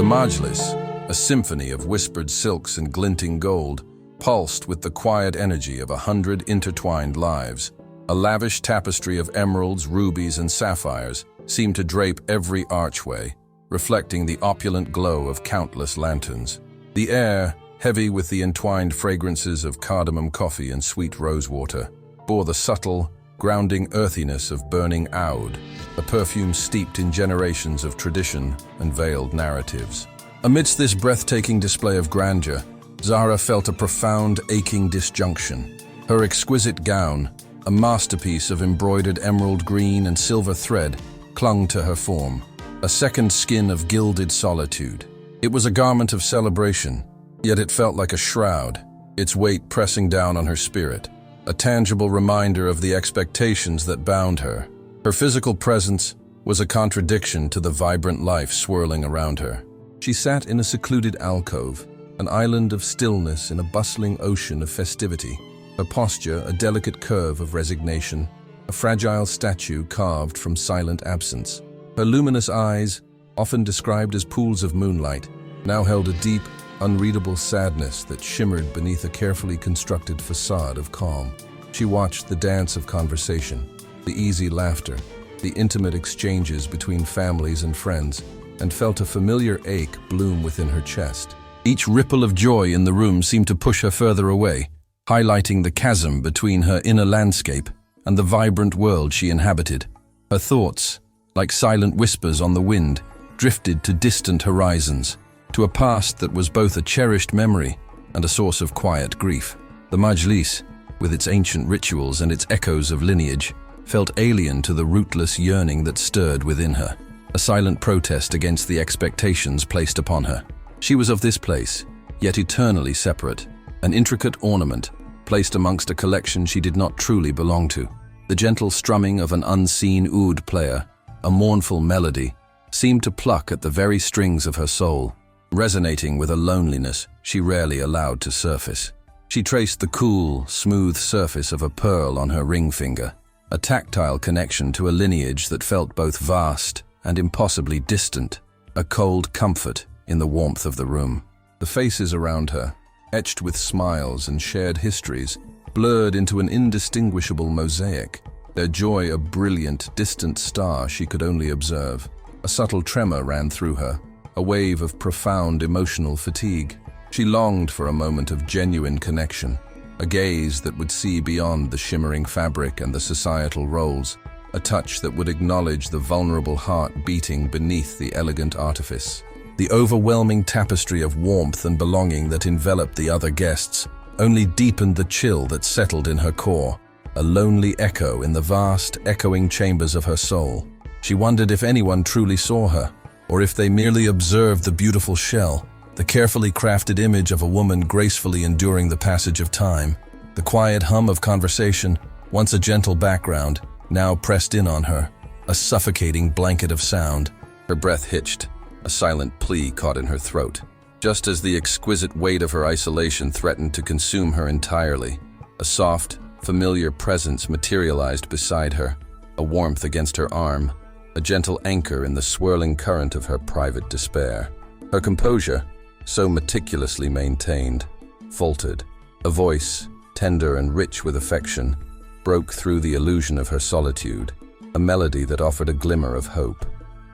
The majlis, a symphony of whispered silks and glinting gold, pulsed with the quiet energy of 100 intertwined lives. A lavish tapestry of emeralds, rubies, and sapphires seemed to drape every archway, reflecting the opulent glow of countless lanterns. The air, heavy with the entwined fragrances of cardamom coffee and sweet rosewater, bore the subtle, grounding earthiness of burning oud, a perfume steeped in generations of tradition and veiled narratives. Amidst this breathtaking display of grandeur, Zara felt a profound, aching disjunction. Her exquisite gown, a masterpiece of embroidered emerald green and silver thread, clung to her form, a second skin of gilded solitude. It was a garment of celebration, yet it felt like a shroud, its weight pressing down on her spirit, a tangible reminder of the expectations that bound her. Her physical presence was a contradiction to the vibrant life swirling around her. She sat in a secluded alcove, an island of stillness in a bustling ocean of festivity, her posture a delicate curve of resignation, a fragile statue carved from silent absence. Her luminous eyes, often described as pools of moonlight, now held a deep, unreadable sadness that shimmered beneath a carefully constructed facade of calm. She watched the dance of conversation, the easy laughter, the intimate exchanges between families and friends, and felt a familiar ache bloom within her chest. Each ripple of joy in the room seemed to push her further away, highlighting the chasm between her inner landscape and the vibrant world she inhabited. Her thoughts, like silent whispers on the wind, drifted to distant horizons, to a past that was both a cherished memory and a source of quiet grief. The majlis, with its ancient rituals and its echoes of lineage, felt alien to the rootless yearning that stirred within her, a silent protest against the expectations placed upon her. She was of this place, yet eternally separate, an intricate ornament placed amongst a collection she did not truly belong to. The gentle strumming of an unseen oud player, a mournful melody, seemed to pluck at the very strings of her soul, resonating with a loneliness she rarely allowed to surface. She traced the cool, smooth surface of a pearl on her ring finger, a tactile connection to a lineage that felt both vast and impossibly distant, a cold comfort in the warmth of the room. The faces around her, etched with smiles and shared histories, blurred into an indistinguishable mosaic, their joy a brilliant, distant star she could only observe. A subtle tremor ran through her, a wave of profound emotional fatigue. She longed for a moment of genuine connection, a gaze that would see beyond the shimmering fabric and the societal roles, a touch that would acknowledge the vulnerable heart beating beneath the elegant artifice. The overwhelming tapestry of warmth and belonging that enveloped the other guests only deepened the chill that settled in her core, a lonely echo in the vast, echoing chambers of her soul. She wondered if anyone truly saw her, or if they merely observed the beautiful shell, the carefully crafted image of a woman gracefully enduring the passage of time. The quiet hum of conversation, once a gentle background, now pressed in on her, a suffocating blanket of sound. Her breath hitched, a silent plea caught in her throat. Just as the exquisite weight of her isolation threatened to consume her entirely, a soft, familiar presence materialized beside her, a warmth against her arm, a gentle anchor in the swirling current of her private despair. Her composure, so meticulously maintained, faltered. A voice, tender and rich with affection, broke through the illusion of her solitude, a melody that offered a glimmer of hope.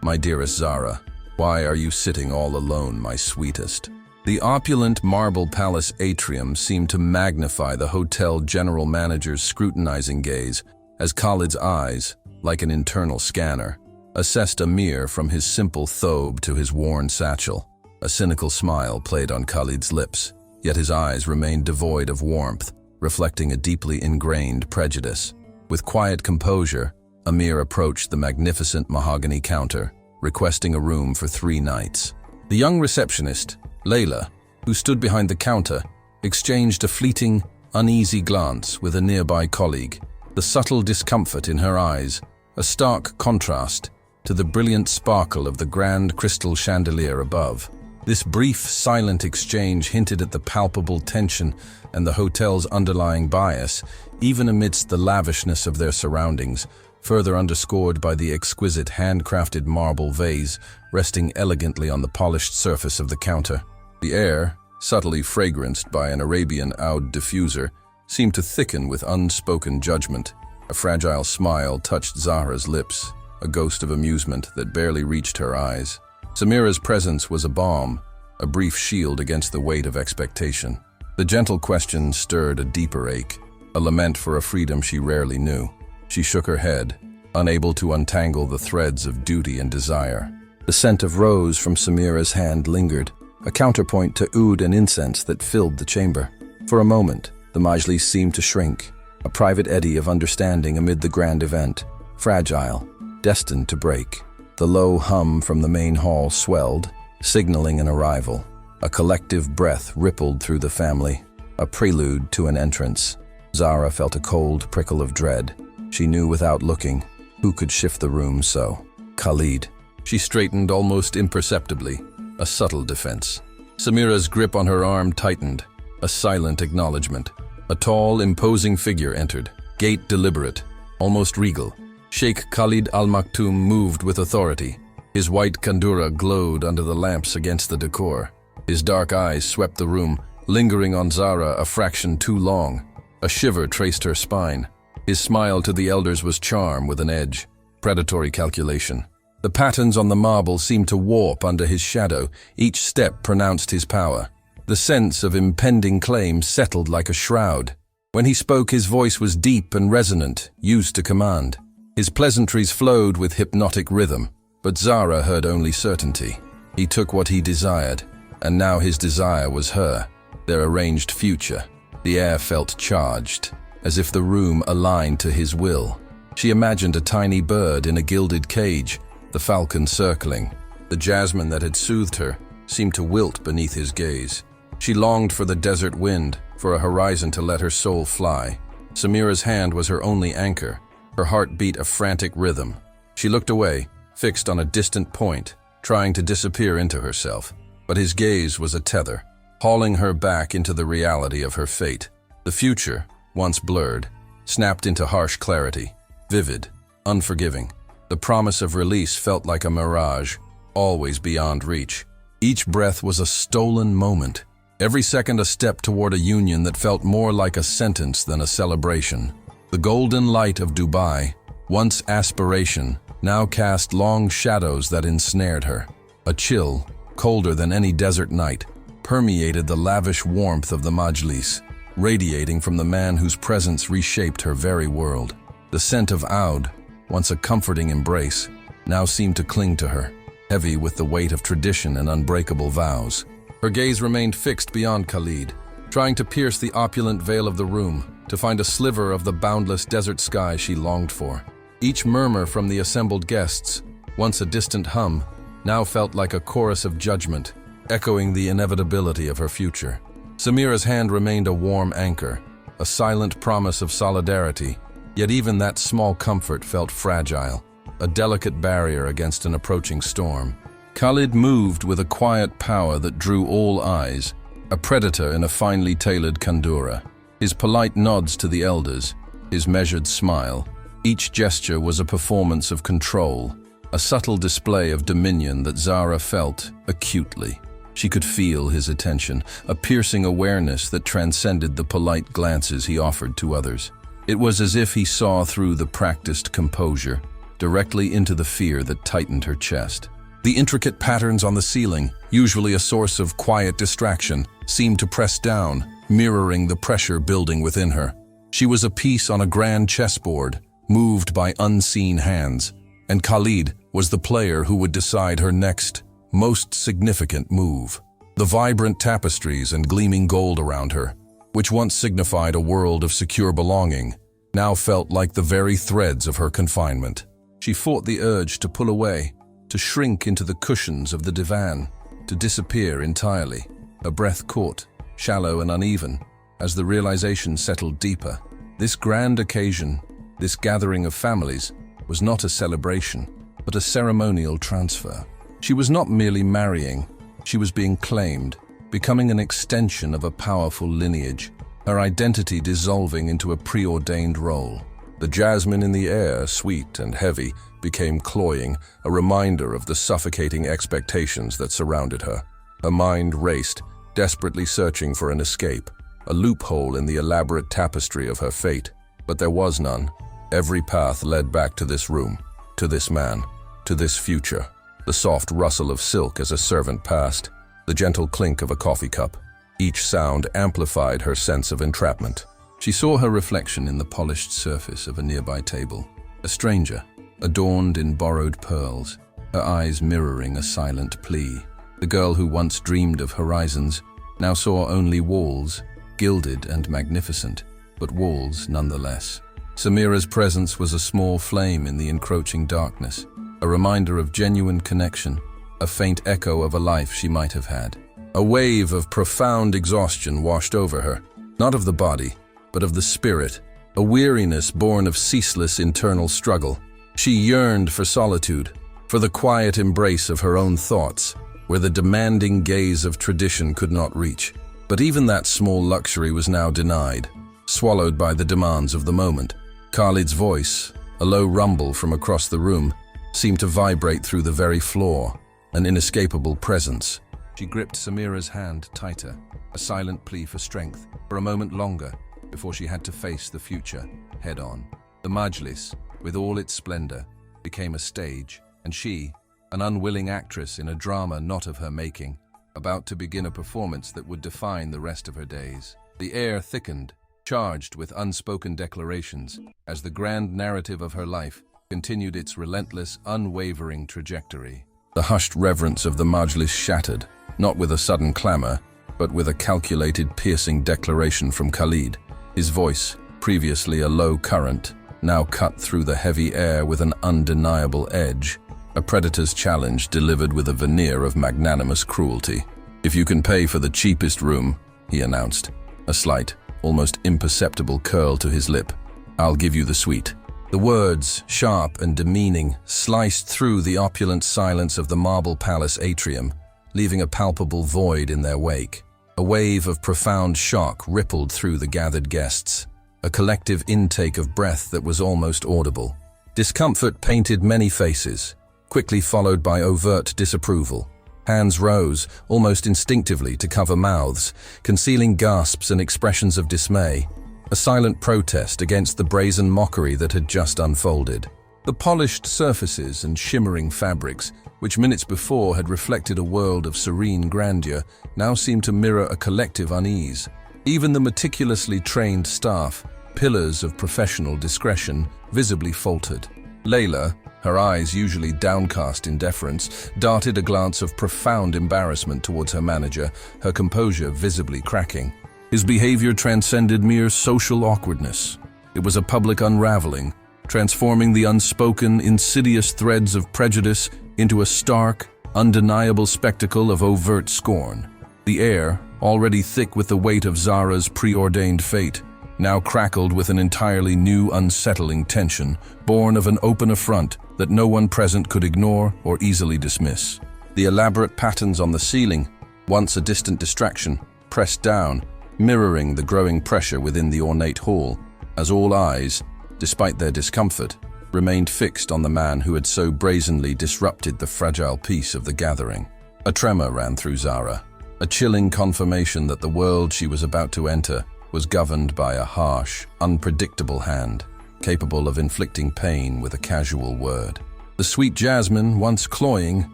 "My dearest Zara, why are you sitting all alone, my sweetest?" The opulent marble palace atrium seemed to magnify the hotel general manager's scrutinizing gaze as Khalid's eyes, like an internal scanner, assessed Amir from his simple thobe to his worn satchel. A cynical smile played on Khalid's lips, yet his eyes remained devoid of warmth, reflecting a deeply ingrained prejudice. With quiet composure, Amir approached the magnificent mahogany counter, requesting a room for 3 nights. The young receptionist, Layla, who stood behind the counter, exchanged a fleeting, uneasy glance with a nearby colleague, the subtle discomfort in her eyes, a stark contrast to the brilliant sparkle of the grand crystal chandelier above. This brief, silent exchange hinted at the palpable tension and the hotel's underlying bias, even amidst the lavishness of their surroundings. further underscored by the exquisite handcrafted marble vase resting elegantly on the polished surface of the counter. The air, subtly fragranced by an Arabian oud diffuser, seemed to thicken with unspoken judgment. A fragile smile touched Zahra's lips, a ghost of amusement that barely reached her eyes. Samira's presence was a balm, a brief shield against the weight of expectation. The gentle question stirred a deeper ache, a lament for a freedom she rarely knew. She shook her head, unable to untangle the threads of duty and desire. The scent of rose from Samira's hand lingered, a counterpoint to oud and incense that filled the chamber. For a moment, the majlis seemed to shrink, a private eddy of understanding amid the grand event, fragile, destined to break. The low hum from the main hall swelled, signaling an arrival. A collective breath rippled through the family, a prelude to an entrance. Zahra felt a cold prickle of dread. She knew without looking who could shift the room so. Khalid. She straightened almost imperceptibly, a subtle defense. Samira's grip on her arm tightened, a silent acknowledgement. A tall, imposing figure entered, gait deliberate, almost regal. Sheikh Khalid Al Maktoum moved with authority. His white kandura glowed under the lamps against the decor. His dark eyes swept the room, lingering on Zahra a fraction too long. A shiver traced her spine. His smile to the elders was charm with an edge, predatory calculation. The patterns on the marble seemed to warp under his shadow. Each step pronounced his power. The sense of impending claim settled like a shroud. When he spoke, his voice was deep and resonant, used to command. His pleasantries flowed with hypnotic rhythm, but Zahra heard only certainty. He took what he desired, and now his desire was her, their arranged future. The air felt charged, as if the room aligned to his will. She imagined a tiny bird in a gilded cage, the falcon circling. The jasmine that had soothed her seemed to wilt beneath his gaze. She longed for the desert wind, for a horizon to let her soul fly. Samira's hand was her only anchor. Her heart beat a frantic rhythm. She looked away, fixed on a distant point, trying to disappear into herself. But his gaze was a tether, hauling her back into the reality of her fate. The future, once blurred, snapped into harsh clarity, vivid, unforgiving. The promise of release felt like a mirage, always beyond reach. Each breath was a stolen moment, every second a step toward a union that felt more like a sentence than a celebration. The golden light of Dubai, once aspiration, now cast long shadows that ensnared her. A chill, colder than any desert night, permeated the lavish warmth of the majlis, radiating from the man whose presence reshaped her very world. The scent of oud, once a comforting embrace, now seemed to cling to her, heavy with the weight of tradition and unbreakable vows. Her gaze remained fixed beyond Khalid, trying to pierce the opulent veil of the room, to find a sliver of the boundless desert sky she longed for. Each murmur from the assembled guests, once a distant hum, now felt like a chorus of judgment, echoing the inevitability of her future. Samira's hand remained a warm anchor, a silent promise of solidarity, yet even that small comfort felt fragile, a delicate barrier against an approaching storm. Khalid moved with a quiet power that drew all eyes, a predator in a finely tailored kandura. His polite nods to the elders, his measured smile, each gesture was a performance of control, a subtle display of dominion that Zahra felt acutely. She could feel his attention, a piercing awareness that transcended the polite glances he offered to others. It was as if he saw through the practiced composure, directly into the fear that tightened her chest. The intricate patterns on the ceiling, usually a source of quiet distraction, seemed to press down, mirroring the pressure building within her. She was a piece on a grand chessboard, moved by unseen hands, and Khalid was the player who would decide her next, most significant move. The vibrant tapestries and gleaming gold around her, which once signified a world of secure belonging, now felt like the very threads of her confinement. She fought the urge to pull away, to shrink into the cushions of the divan, to disappear entirely. Her breath caught, shallow and uneven, as the realization settled deeper. This grand occasion, this gathering of families, was not a celebration, but a ceremonial transfer. She was not merely marrying, she was being claimed, becoming an extension of a powerful lineage, her identity dissolving into a preordained role. The jasmine in the air, sweet and heavy, became cloying, a reminder of the suffocating expectations that surrounded her. Her mind raced, desperately searching for an escape, a loophole in the elaborate tapestry of her fate. But there was none. Every path led back to this room, to this man, to this future. The soft rustle of silk as a servant passed, the gentle clink of a coffee cup. Each sound amplified her sense of entrapment. She saw her reflection in the polished surface of a nearby table. A stranger, adorned in borrowed pearls, her eyes mirroring a silent plea. The girl who once dreamed of horizons now saw only walls, gilded and magnificent, but walls nonetheless. Samira's presence was a small flame in the encroaching darkness, a reminder of genuine connection, a faint echo of a life she might have had. A wave of profound exhaustion washed over her, not of the body, but of the spirit, a weariness born of ceaseless internal struggle. She yearned for solitude, for the quiet embrace of her own thoughts, where the demanding gaze of tradition could not reach. But even that small luxury was now denied, swallowed by the demands of the moment. Khalid's voice, a low rumble from across the room, seemed to vibrate through the very floor, an inescapable presence. She gripped Samira's hand tighter, a silent plea for strength, for a moment longer, before she had to face the future, head-on. The majlis, with all its splendor, became a stage, and she, an unwilling actress in a drama not of her making, about to begin a performance that would define the rest of her days. The air thickened, charged with unspoken declarations, as the grand narrative of her life continued its relentless, unwavering trajectory. The hushed reverence of the majlis shattered, not with a sudden clamor, but with a calculated, piercing declaration from Khalid. His voice, previously a low current, now cut through the heavy air with an undeniable edge, a predator's challenge delivered with a veneer of magnanimous cruelty. "If you can pay for the cheapest room," he announced, a slight, almost imperceptible curl to his lip, "I'll give you the suite." The words, sharp and demeaning, sliced through the opulent silence of the marble palace atrium, leaving a palpable void in their wake. A wave of profound shock rippled through the gathered guests, a collective intake of breath that was almost audible. Discomfort painted many faces, quickly followed by overt disapproval. Hands rose, almost instinctively, to cover mouths, concealing gasps and expressions of dismay, a silent protest against the brazen mockery that had just unfolded. The polished surfaces and shimmering fabrics, which minutes before had reflected a world of serene grandeur, now seemed to mirror a collective unease. Even the meticulously trained staff, pillars of professional discretion, visibly faltered. Layla, her eyes usually downcast in deference, darted a glance of profound embarrassment towards her manager, her composure visibly cracking. His behavior transcended mere social awkwardness. It was a public unraveling, transforming the unspoken, insidious threads of prejudice into a stark, undeniable spectacle of overt scorn. The air, already thick with the weight of Zara's preordained fate, now crackled with an entirely new, unsettling tension, born of an open affront that no one present could ignore or easily dismiss. The elaborate patterns on the ceiling, once a distant distraction, pressed down, mirroring the growing pressure within the ornate hall, as all eyes, despite their discomfort, remained fixed on the man who had so brazenly disrupted the fragile peace of the gathering. A tremor ran through Zara, a chilling confirmation that the world she was about to enter was governed by a harsh, unpredictable hand, capable of inflicting pain with a casual word. The sweet jasmine, once cloying,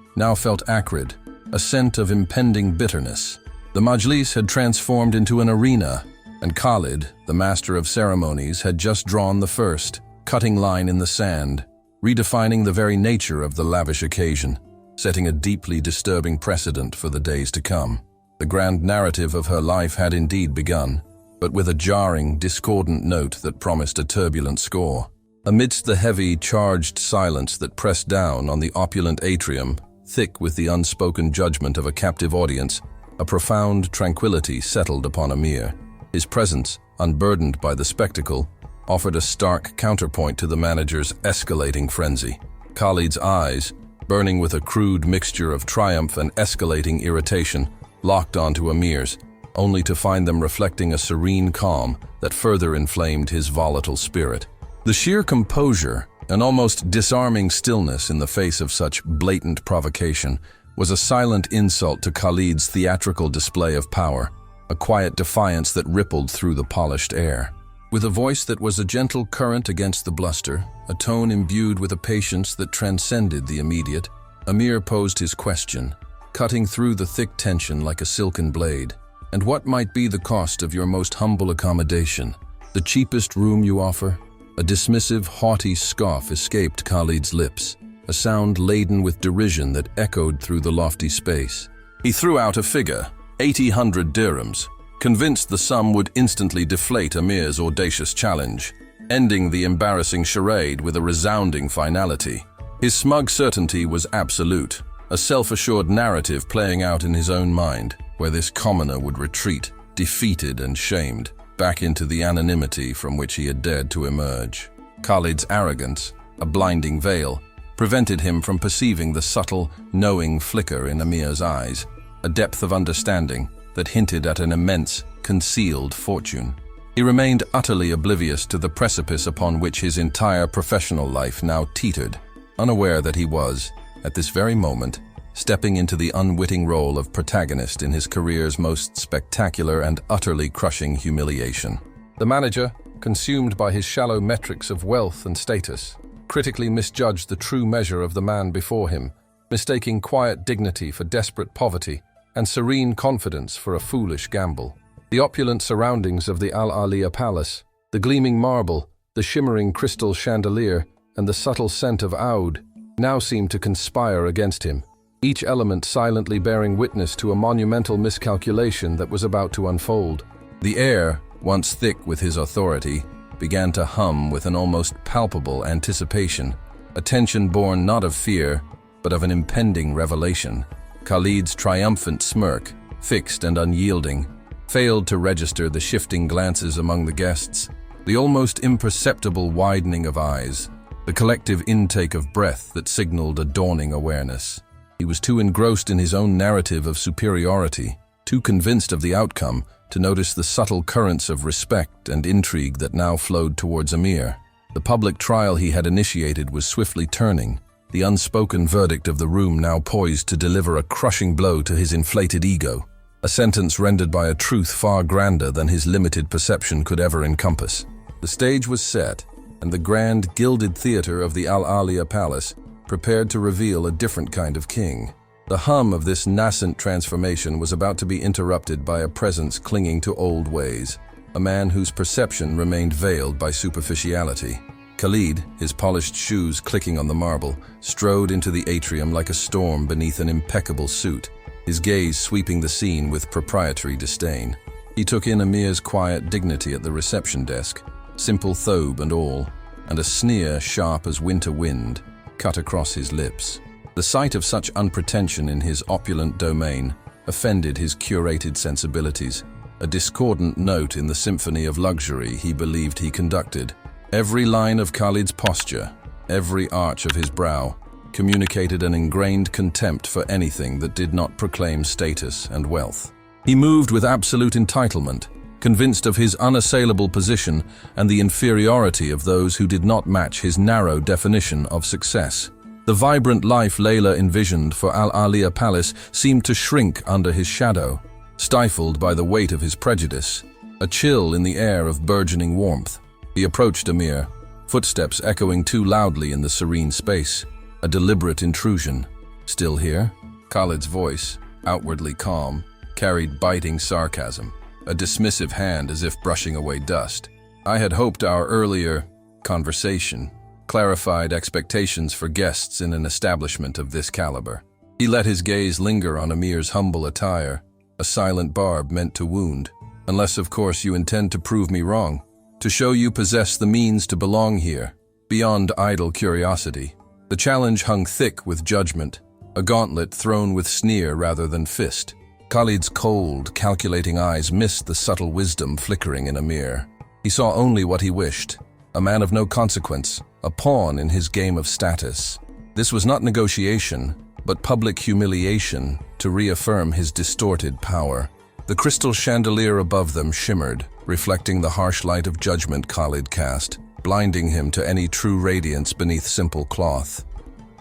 now felt acrid, a scent of impending bitterness. The majlis had transformed into an arena, and Khalid, the master of ceremonies, had just drawn the first, cutting line in the sand, redefining the very nature of the lavish occasion, setting a deeply disturbing precedent for the days to come. The grand narrative of her life had indeed begun, but with a jarring, discordant note that promised a turbulent score. Amidst the heavy, charged silence that pressed down on the opulent atrium, thick with the unspoken judgment of a captive audience, a profound tranquility settled upon Amir. His presence, unburdened by the spectacle, offered a stark counterpoint to the manager's escalating frenzy. Khalid's eyes, burning with a crude mixture of triumph and escalating irritation, locked onto Amir's, only to find them reflecting a serene calm that further inflamed his volatile spirit. The sheer composure, an almost disarming stillness in the face of such blatant provocation, was a silent insult to Khalid's theatrical display of power, a quiet defiance that rippled through the polished air. With a voice that was a gentle current against the bluster, a tone imbued with a patience that transcended the immediate, Amir posed his question, cutting through the thick tension like a silken blade. "And what might be the cost of your most humble accommodation? The cheapest room you offer?" A dismissive, haughty scoff escaped Khalid's lips, a sound laden with derision that echoed through the lofty space. He threw out a figure, 800 dirhams, convinced the sum would instantly deflate Amir's audacious challenge, ending the embarrassing charade with a resounding finality. His smug certainty was absolute, a self-assured narrative playing out in his own mind, where this commoner would retreat, defeated and shamed, back into the anonymity from which he had dared to emerge. Khalid's arrogance, a blinding veil, prevented him from perceiving the subtle, knowing flicker in Amir's eyes, a depth of understanding that hinted at an immense, concealed fortune. He remained utterly oblivious to the precipice upon which his entire professional life now teetered, unaware that he was, at this very moment, stepping into the unwitting role of protagonist in his career's most spectacular and utterly crushing humiliation. The manager, consumed by his shallow metrics of wealth and status, critically misjudged the true measure of the man before him, mistaking quiet dignity for desperate poverty and serene confidence for a foolish gamble. The opulent surroundings of the Al-Aliya Palace, the gleaming marble, the shimmering crystal chandelier, and the subtle scent of oud now seemed to conspire against him, each element silently bearing witness to a monumental miscalculation that was about to unfold. The air, once thick with his authority, began to hum with an almost palpable anticipation, a tension born not of fear, but of an impending revelation. Khalid's triumphant smirk, fixed and unyielding, failed to register the shifting glances among the guests, the almost imperceptible widening of eyes, the collective intake of breath that signaled a dawning awareness. He was too engrossed in his own narrative of superiority, too convinced of the outcome, to notice the subtle currents of respect and intrigue that now flowed towards Amir. The public trial he had initiated was swiftly turning, the unspoken verdict of the room now poised to deliver a crushing blow to his inflated ego, a sentence rendered by a truth far grander than his limited perception could ever encompass. The stage was set, and the grand, gilded theater of the Al-Aliya Palace prepared to reveal a different kind of king. The hum of this nascent transformation was about to be interrupted by a presence clinging to old ways, a man whose perception remained veiled by superficiality. Khalid, his polished shoes clicking on the marble, strode into the atrium like a storm beneath an impeccable suit, his gaze sweeping the scene with proprietary disdain. He took in Amir's quiet dignity at the reception desk, simple thobe and all, and a sneer sharp as winter wind cut across his lips. The sight of such unpretension in his opulent domain offended his curated sensibilities, a discordant note in the symphony of luxury he believed he conducted. Every line of Khalid's posture, every arch of his brow, communicated an ingrained contempt for anything that did not proclaim status and wealth. He moved with absolute entitlement, convinced of his unassailable position and the inferiority of those who did not match his narrow definition of success. The vibrant life Layla envisioned for Al-Aliya Palace seemed to shrink under his shadow, stifled by the weight of his prejudice, a chill in the air of burgeoning warmth. He approached Amir, footsteps echoing too loudly in the serene space, a deliberate intrusion. "Still here?" Khalid's voice, outwardly calm, carried biting sarcasm, a dismissive hand as if brushing away dust. "I had hoped our earlier conversation clarified expectations for guests in an establishment of this caliber." He let his gaze linger on Amir's humble attire, a silent barb meant to wound. "Unless, of course, you intend to prove me wrong, to show you possess the means to belong here, beyond idle curiosity." The challenge hung thick with judgment, a gauntlet thrown with sneer rather than fist. Khalid's cold, calculating eyes missed the subtle wisdom flickering in Amir. He saw only what he wished, a man of no consequence, a pawn in his game of status. This was not negotiation, but public humiliation to reaffirm his distorted power. The crystal chandelier above them shimmered, reflecting the harsh light of judgment Khalid cast, blinding him to any true radiance beneath simple cloth.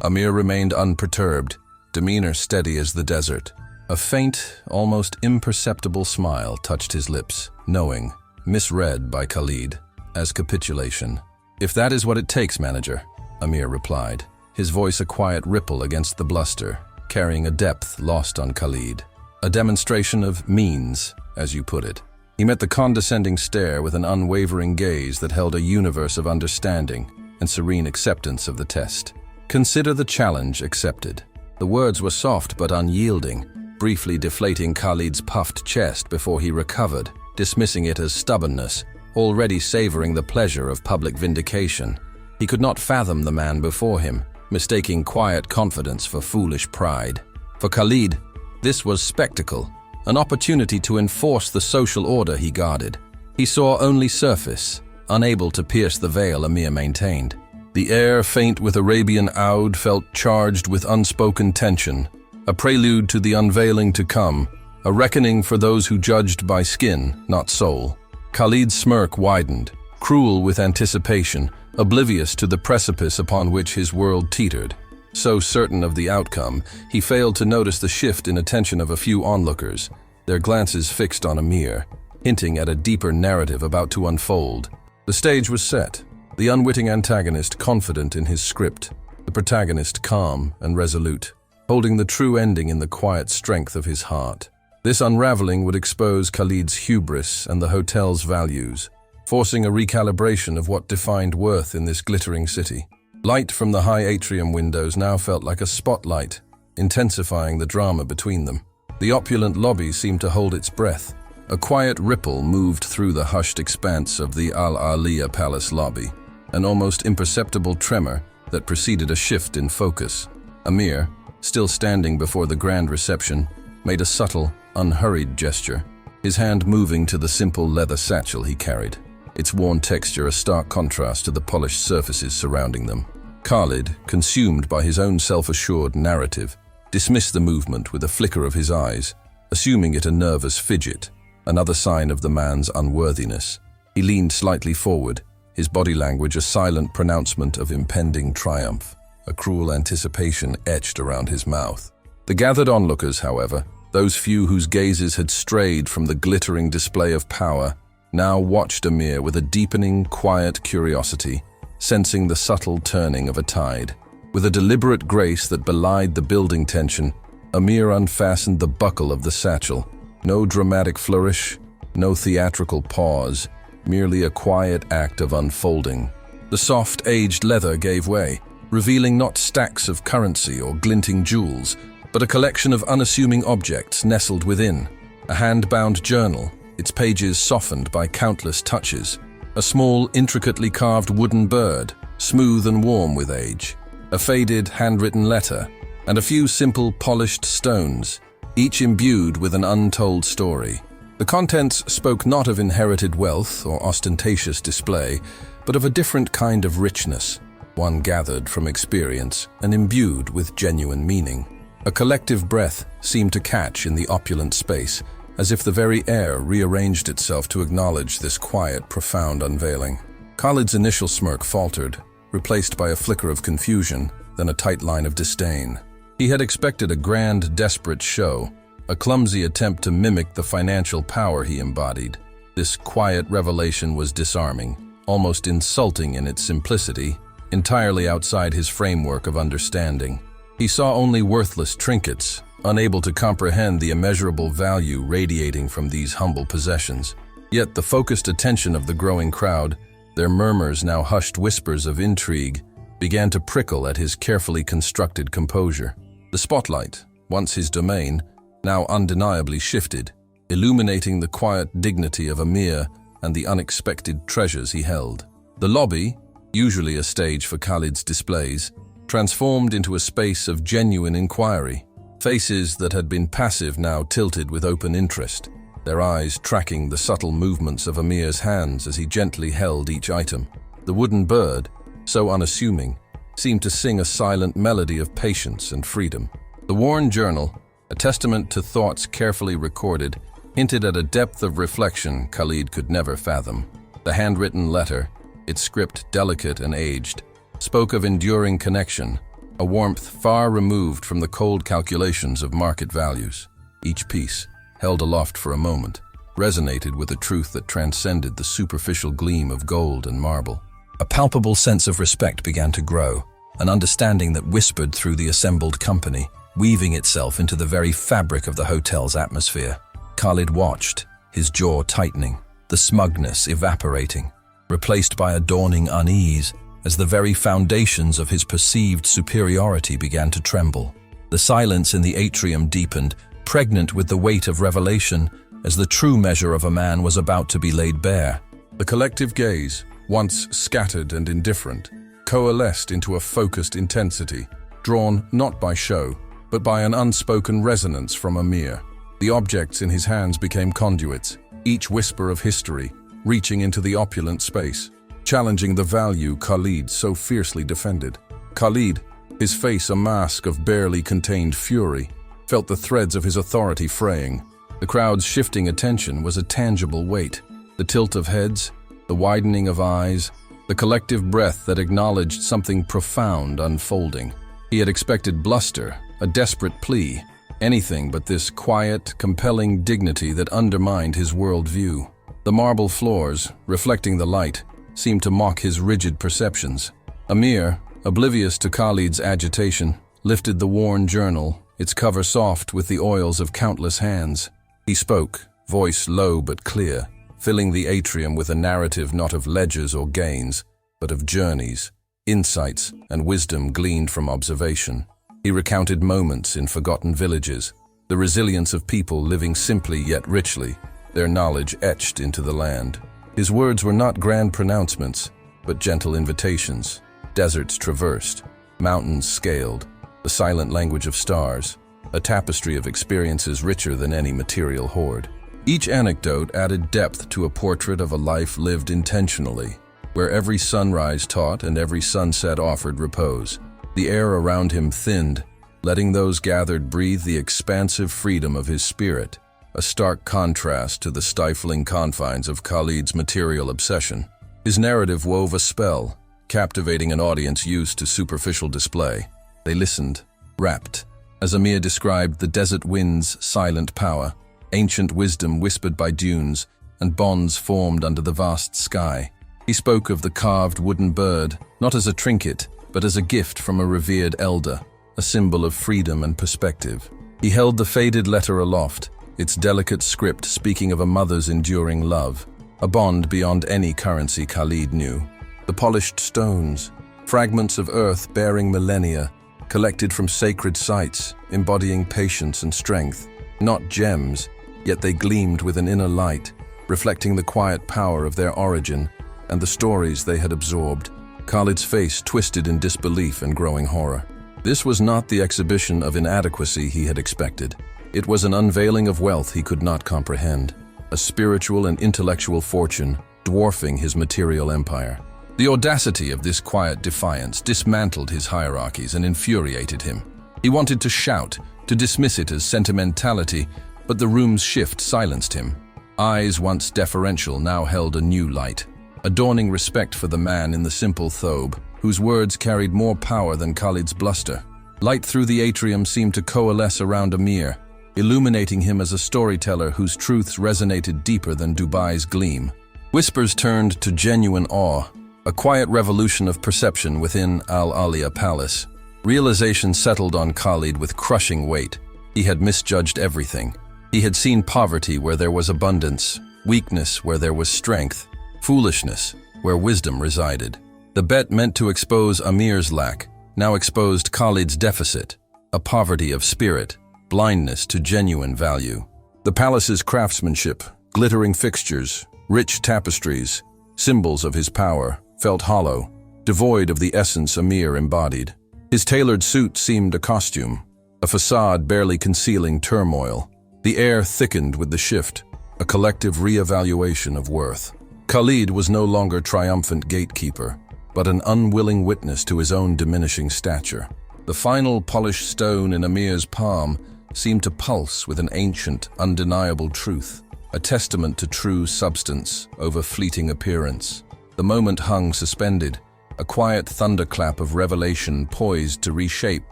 Amir remained unperturbed, demeanor steady as the desert. A faint, almost imperceptible smile touched his lips, knowing, misread by Khalid, as capitulation. "If that is what it takes, manager," Amir replied, his voice a quiet ripple against the bluster, carrying a depth lost on Khalid. "A demonstration of means, as you put it." He met the condescending stare with an unwavering gaze that held a universe of understanding and serene acceptance of the test. "Consider the challenge accepted." The words were soft but unyielding, briefly deflating Khalid's puffed chest before he recovered, dismissing it as stubbornness, already savoring the pleasure of public vindication. He could not fathom the man before him, mistaking quiet confidence for foolish pride. For Khalid, this was spectacle, an opportunity to enforce the social order he guarded. He saw only surface, unable to pierce the veil Amir maintained. The air, faint with Arabian oud, felt charged with unspoken tension, a prelude to the unveiling to come, a reckoning for those who judged by skin, not soul. Khalid's smirk widened, cruel with anticipation, oblivious to the precipice upon which his world teetered. So certain of the outcome, he failed to notice the shift in attention of a few onlookers, their glances fixed on Amir, hinting at a deeper narrative about to unfold. The stage was set, the unwitting antagonist confident in his script, the protagonist calm and resolute, holding the true ending in the quiet strength of his heart. This unraveling would expose Khalid's hubris and the hotel's values, forcing a recalibration of what defined worth in this glittering city. Light from the high atrium windows now felt like a spotlight, intensifying the drama between them. The opulent lobby seemed to hold its breath. A quiet ripple moved through the hushed expanse of the Al Aliyah Palace lobby, an almost imperceptible tremor that preceded a shift in focus. Amir, still standing before the grand reception, made a subtle, unhurried gesture, his hand moving to the simple leather satchel he carried, its worn texture a stark contrast to the polished surfaces surrounding them. Khalid, consumed by his own self-assured narrative, dismissed the movement with a flicker of his eyes, assuming it a nervous fidget, another sign of the man's unworthiness. He leaned slightly forward, his body language a silent pronouncement of impending triumph, a cruel anticipation etched around his mouth. The gathered onlookers, however, those few whose gazes had strayed from the glittering display of power, now watched Amir with a deepening, quiet curiosity, sensing the subtle turning of a tide. With a deliberate grace that belied the building tension, Amir unfastened the buckle of the satchel. No dramatic flourish, no theatrical pause, merely a quiet act of unfolding. The soft, aged leather gave way, revealing not stacks of currency or glinting jewels, but a collection of unassuming objects nestled within. A hand-bound journal, its pages softened by countless touches. A small, intricately carved wooden bird, smooth and warm with age. A faded, handwritten letter, and a few simple, polished stones, each imbued with an untold story. The contents spoke not of inherited wealth or ostentatious display, but of a different kind of richness, one gathered from experience and imbued with genuine meaning. A collective breath seemed to catch in the opulent space, as if the very air rearranged itself to acknowledge this quiet, profound unveiling. Khalid's initial smirk faltered, replaced by a flicker of confusion, then a tight line of disdain. He had expected a grand, desperate show, a clumsy attempt to mimic the financial power he embodied. This quiet revelation was disarming, almost insulting in its simplicity, entirely outside his framework of understanding. He saw only worthless trinkets, unable to comprehend the immeasurable value radiating from these humble possessions. Yet the focused attention of the growing crowd, their murmurs now hushed whispers of intrigue, began to prickle at his carefully constructed composure. The spotlight, once his domain, now undeniably shifted, illuminating the quiet dignity of Amir and the unexpected treasures he held. The lobby, usually a stage for Khalid's displays, transformed into a space of genuine inquiry. Faces that had been passive now tilted with open interest, their eyes tracking the subtle movements of Amir's hands as he gently held each item. The wooden bird, so unassuming, seemed to sing a silent melody of patience and freedom. The worn journal, a testament to thoughts carefully recorded, hinted at a depth of reflection Khalid could never fathom. The handwritten letter, its script delicate and aged, spoke of enduring connection, a warmth far removed from the cold calculations of market values. Each piece, held aloft for a moment, resonated with a truth that transcended the superficial gleam of gold and marble. A palpable sense of respect began to grow, an understanding that whispered through the assembled company, weaving itself into the very fabric of the hotel's atmosphere. Khalid watched, his jaw tightening, the smugness evaporating, replaced by a dawning unease as the very foundations of his perceived superiority began to tremble. The silence in the atrium deepened, pregnant with the weight of revelation, as the true measure of a man was about to be laid bare. The collective gaze, once scattered and indifferent, coalesced into a focused intensity, drawn not by show, but by an unspoken resonance from Amir. The objects in his hands became conduits, each whisper of history, reaching into the opulent space, challenging the value Khalid so fiercely defended. Khalid, his face a mask of barely contained fury, felt the threads of his authority fraying. The crowd's shifting attention was a tangible weight, the tilt of heads, the widening of eyes, the collective breath that acknowledged something profound unfolding. He had expected bluster, a desperate plea, anything but this quiet, compelling dignity that undermined his worldview. The marble floors, reflecting the light, seemed to mock his rigid perceptions. Amir, oblivious to Khalid's agitation, lifted the worn journal, its cover soft with the oils of countless hands. He spoke, voice low but clear, filling the atrium with a narrative not of ledgers or gains, but of journeys, insights, and wisdom gleaned from observation. He recounted moments in forgotten villages, the resilience of people living simply yet richly, their knowledge etched into the land. His words were not grand pronouncements, but gentle invitations, deserts traversed, mountains scaled, the silent language of stars, a tapestry of experiences richer than any material hoard. Each anecdote added depth to a portrait of a life lived intentionally, where every sunrise taught and every sunset offered repose. The air around him thinned, letting those gathered breathe the expansive freedom of his spirit, a stark contrast to the stifling confines of Khalid's material obsession. His narrative wove a spell, captivating an audience used to superficial display. They listened, rapt, as Amir described the desert wind's silent power, ancient wisdom whispered by dunes, and bonds formed under the vast sky. He spoke of the carved wooden bird, not as a trinket, but as a gift from a revered elder, a symbol of freedom and perspective. He held the faded letter aloft, its delicate script speaking of a mother's enduring love, a bond beyond any currency Khalid knew. The polished stones, fragments of earth bearing millennia, collected from sacred sites, embodying patience and strength. Not gems, yet they gleamed with an inner light, reflecting the quiet power of their origin and the stories they had absorbed. Khalid's face twisted in disbelief and growing horror. This was not the exhibition of inadequacy he had expected. It was an unveiling of wealth he could not comprehend, a spiritual and intellectual fortune dwarfing his material empire. The audacity of this quiet defiance dismantled his hierarchies and infuriated him. He wanted to shout, to dismiss it as sentimentality, but the room's shift silenced him. Eyes once deferential now held a new light, a dawning respect for the man in the simple thobe, whose words carried more power than Khalid's bluster. Light through the atrium seemed to coalesce around Amir, illuminating him as a storyteller whose truths resonated deeper than Dubai's gleam. Whispers turned to genuine awe, a quiet revolution of perception within Al-Alia Palace. Realization settled on Khalid with crushing weight. He had misjudged everything. He had seen poverty where there was abundance, weakness where there was strength, foolishness where wisdom resided. The bet meant to expose Amir's lack now exposed Khalid's deficit, a poverty of spirit, blindness to genuine value. The palace's craftsmanship, glittering fixtures, rich tapestries, symbols of his power, felt hollow, devoid of the essence Amir embodied. His tailored suit seemed a costume, a facade barely concealing turmoil. The air thickened with the shift, a collective re-evaluation of worth. Khalid was no longer triumphant gatekeeper, but an unwilling witness to his own diminishing stature. The final polished stone in Amir's palm seemed to pulse with an ancient, undeniable truth, a testament to true substance over fleeting appearance. The moment hung suspended, a quiet thunderclap of revelation poised to reshape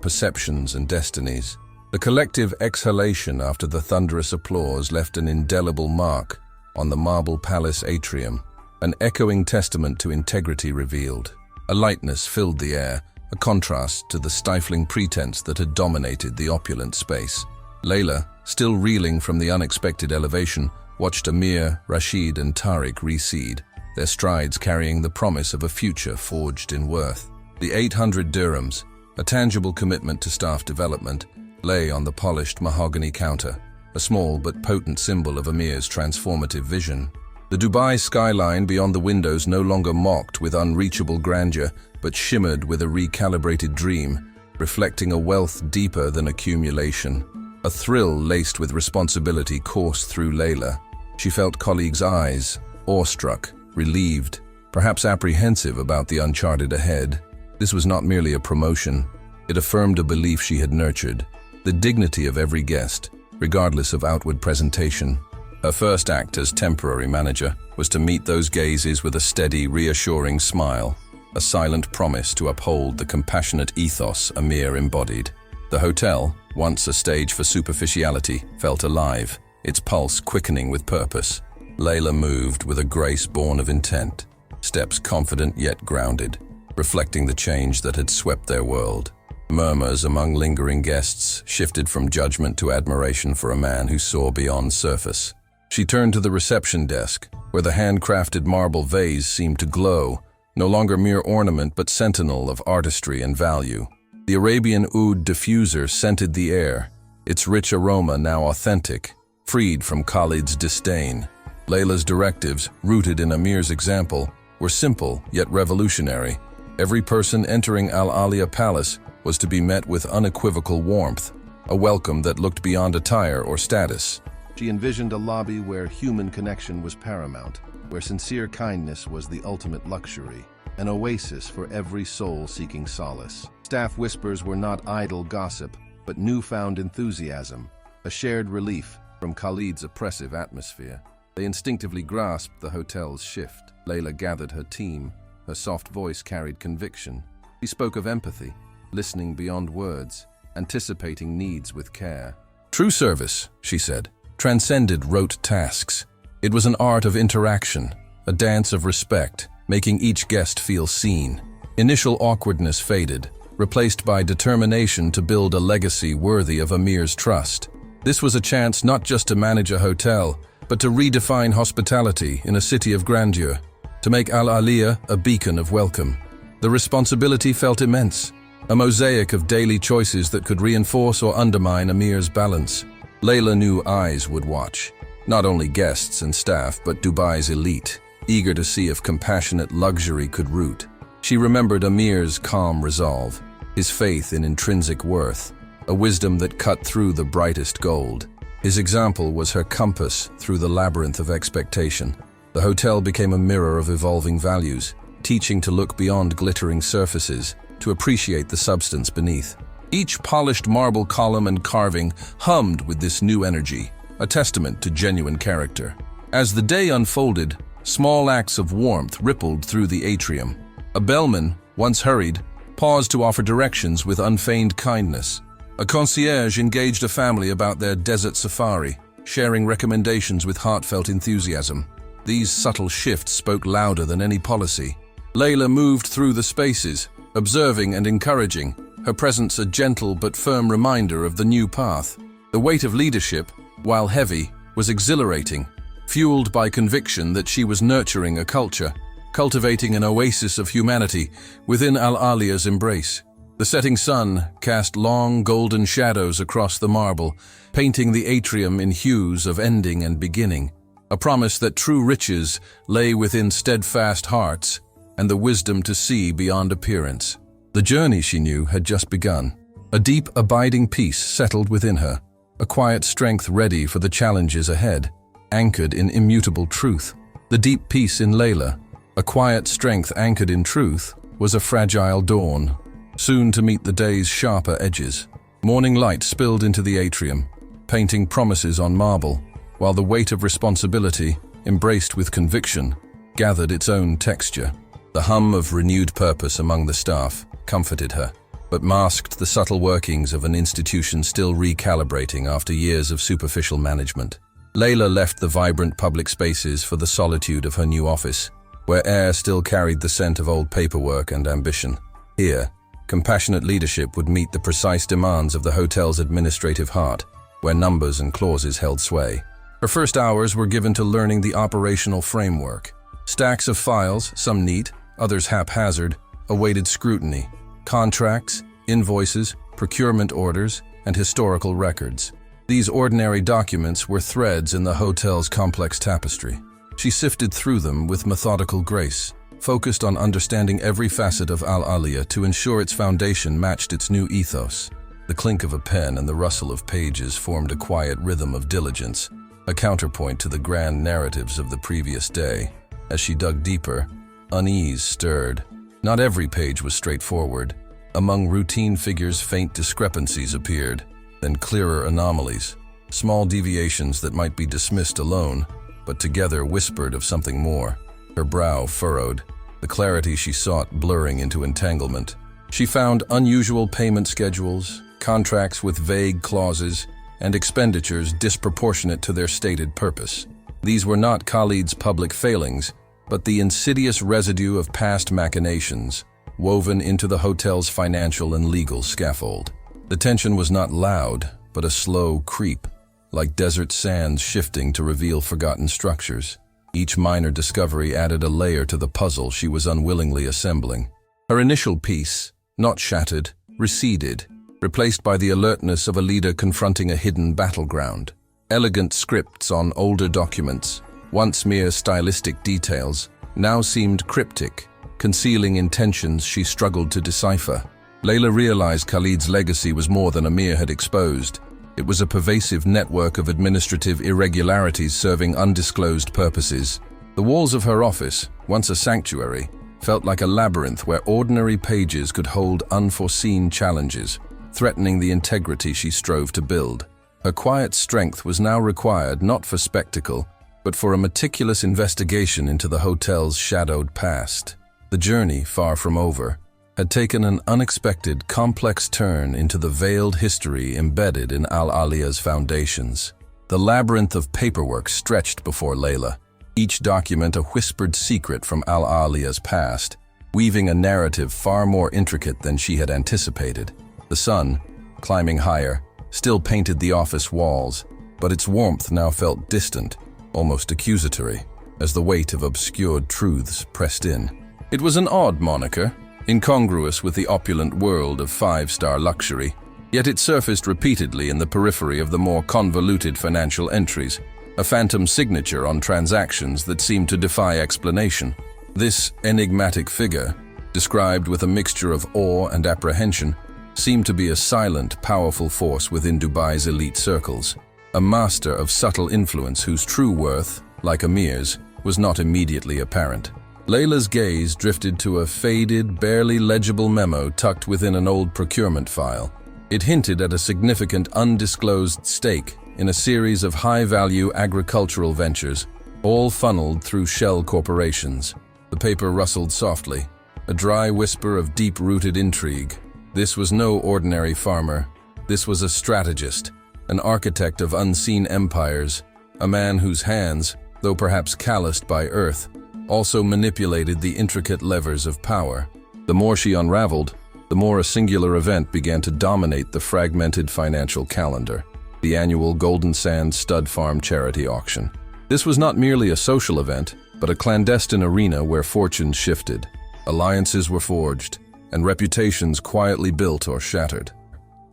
perceptions and destinies. The collective exhalation after the thunderous applause left an indelible mark on the marble palace atrium, an echoing testament to integrity revealed. A lightness filled the air, a contrast to the stifling pretense that had dominated the opulent space. Layla, still reeling from the unexpected elevation, watched Amir, Rashid and Tariq recede, their strides carrying the promise of a future forged in worth. The 800 dirhams, a tangible commitment to staff development, lay on the polished mahogany counter, a small but potent symbol of Amir's transformative vision. The Dubai skyline beyond the windows no longer mocked with unreachable grandeur, but shimmered with a recalibrated dream, reflecting a wealth deeper than accumulation. A thrill laced with responsibility coursed through Layla. She felt colleagues' eyes, awestruck, relieved, perhaps apprehensive about the uncharted ahead. This was not merely a promotion. It affirmed a belief she had nurtured, the dignity of every guest, regardless of outward presentation. Her first act as temporary manager was to meet those gazes with a steady, reassuring smile, a silent promise to uphold the compassionate ethos Amir embodied. The hotel, once a stage for superficiality, felt alive, its pulse quickening with purpose. Layla moved with a grace born of intent, steps confident yet grounded, reflecting the change that had swept their world. Murmurs among lingering guests shifted from judgment to admiration for a man who saw beyond surface. She turned to the reception desk, where the handcrafted marble vase seemed to glow, no longer mere ornament but sentinel of artistry and value. The Arabian oud diffuser scented the air, its rich aroma now authentic, freed from Khalid's disdain. Layla's directives, rooted in Amir's example, were simple yet revolutionary. Every person entering Al Alia Palace was to be met with unequivocal warmth, a welcome that looked beyond attire or status. She envisioned a lobby where human connection was paramount, where sincere kindness was the ultimate luxury, an oasis for every soul seeking solace. Staff whispers were not idle gossip, but newfound enthusiasm, a shared relief from Khalid's oppressive atmosphere. They instinctively grasped the hotel's shift. Layla gathered her team. Her soft voice carried conviction. She spoke of empathy, listening beyond words, anticipating needs with care. True service, she said, transcended rote tasks. It was an art of interaction, a dance of respect, making each guest feel seen. Initial awkwardness faded, replaced by determination to build a legacy worthy of Amir's trust. This was a chance not just to manage a hotel, but to redefine hospitality in a city of grandeur, to make Al Alia a beacon of welcome. The responsibility felt immense, a mosaic of daily choices that could reinforce or undermine Amir's balance. Layla knew eyes would watch, not only guests and staff, but Dubai's elite, eager to see if compassionate luxury could root. She remembered Amir's calm resolve, his faith in intrinsic worth, a wisdom that cut through the brightest gold. His example was her compass through the labyrinth of expectation. The hotel became a mirror of evolving values, teaching to look beyond glittering surfaces, to appreciate the substance beneath. Each polished marble column and carving hummed with this new energy, a testament to genuine character. As the day unfolded, small acts of warmth rippled through the atrium. A bellman, once hurried, paused to offer directions with unfeigned kindness. A concierge engaged a family about their desert safari, sharing recommendations with heartfelt enthusiasm. These subtle shifts spoke louder than any policy. Layla moved through the spaces, observing and encouraging, her presence a gentle but firm reminder of the new path. The weight of leadership, while heavy, was exhilarating, fueled by conviction that she was nurturing a culture, cultivating an oasis of humanity within Al Alia's embrace. The setting sun cast long golden shadows across the marble, painting the atrium in hues of ending and beginning, a promise that true riches lay within steadfast hearts and the wisdom to see beyond appearance. The journey, she knew, had just begun. A deep, abiding peace settled within her, a quiet strength ready for the challenges ahead, anchored in immutable truth. The deep peace in Layla, a quiet strength anchored in truth, was a fragile dawn, soon to meet the day's sharper edges. Morning light spilled into the atrium, painting promises on marble, while the weight of responsibility, embraced with conviction, gathered its own texture. The hum of renewed purpose among the staff comforted her, but masked the subtle workings of an institution still recalibrating after years of superficial management. Layla left the vibrant public spaces for the solitude of her new office, where air still carried the scent of old paperwork and ambition. Here, compassionate leadership would meet the precise demands of the hotel's administrative heart, where numbers and clauses held sway. Her first hours were given to learning the operational framework. Stacks of files, some neat, others haphazard, awaited scrutiny. Contracts, invoices, procurement orders, and historical records. These ordinary documents were threads in the hotel's complex tapestry. She sifted through them with methodical grace, focused on understanding every facet of Al-Alia to ensure its foundation matched its new ethos. The clink of a pen and the rustle of pages formed a quiet rhythm of diligence, a counterpoint to the grand narratives of the previous day. As she dug deeper, unease stirred. Not every page was straightforward. Among routine figures, faint discrepancies appeared, then clearer anomalies, small deviations that might be dismissed alone, but together whispered of something more. Her brow furrowed, the clarity she sought blurring into entanglement. She found unusual payment schedules, contracts with vague clauses, and expenditures disproportionate to their stated purpose. These were not Khalid's public failings, but the insidious residue of past machinations, woven into the hotel's financial and legal scaffold. The tension was not loud, but a slow creep, like desert sands shifting to reveal forgotten structures. Each minor discovery added a layer to the puzzle she was unwillingly assembling. Her initial peace, not shattered, receded, replaced by the alertness of a leader confronting a hidden battleground. Elegant scripts on older documents, once mere stylistic details, now seemed cryptic, concealing intentions she struggled to decipher. Layla realized Khalid's legacy was more than Amir had exposed. It was a pervasive network of administrative irregularities serving undisclosed purposes. The walls of her office, once a sanctuary, felt like a labyrinth where ordinary pages could hold unforeseen challenges, threatening the integrity she strove to build. Her quiet strength was now required not for spectacle, but for a meticulous investigation into the hotel's shadowed past. The journey, far from over, had taken an unexpected, complex turn into the veiled history embedded in Al-Alia's foundations. The labyrinth of paperwork stretched before Layla, each document a whispered secret from Al-Alia's past, weaving a narrative far more intricate than she had anticipated. The sun, climbing higher, still painted the office walls, but its warmth now felt distant, almost accusatory, as the weight of obscured truths pressed in. It was an odd moniker, incongruous with the opulent world of five-star luxury, yet it surfaced repeatedly in the periphery of the more convoluted financial entries, a phantom signature on transactions that seemed to defy explanation. This enigmatic figure, described with a mixture of awe and apprehension, seemed to be a silent, powerful force within Dubai's elite circles, a master of subtle influence whose true worth, like Amir's, was not immediately apparent. Layla's gaze drifted to a faded, barely legible memo tucked within an old procurement file. It hinted at a significant undisclosed stake in a series of high-value agricultural ventures, all funneled through shell corporations. The paper rustled softly, a dry whisper of deep-rooted intrigue. This was no ordinary farmer. This was a strategist, an architect of unseen empires, a man whose hands, though perhaps calloused by earth, also manipulated the intricate levers of power. The more she unraveled, the more a singular event began to dominate the fragmented financial calendar: the annual Golden Sands Stud Farm charity auction. This was not merely a social event, but a clandestine arena where fortunes shifted, alliances were forged, and reputations quietly built or shattered.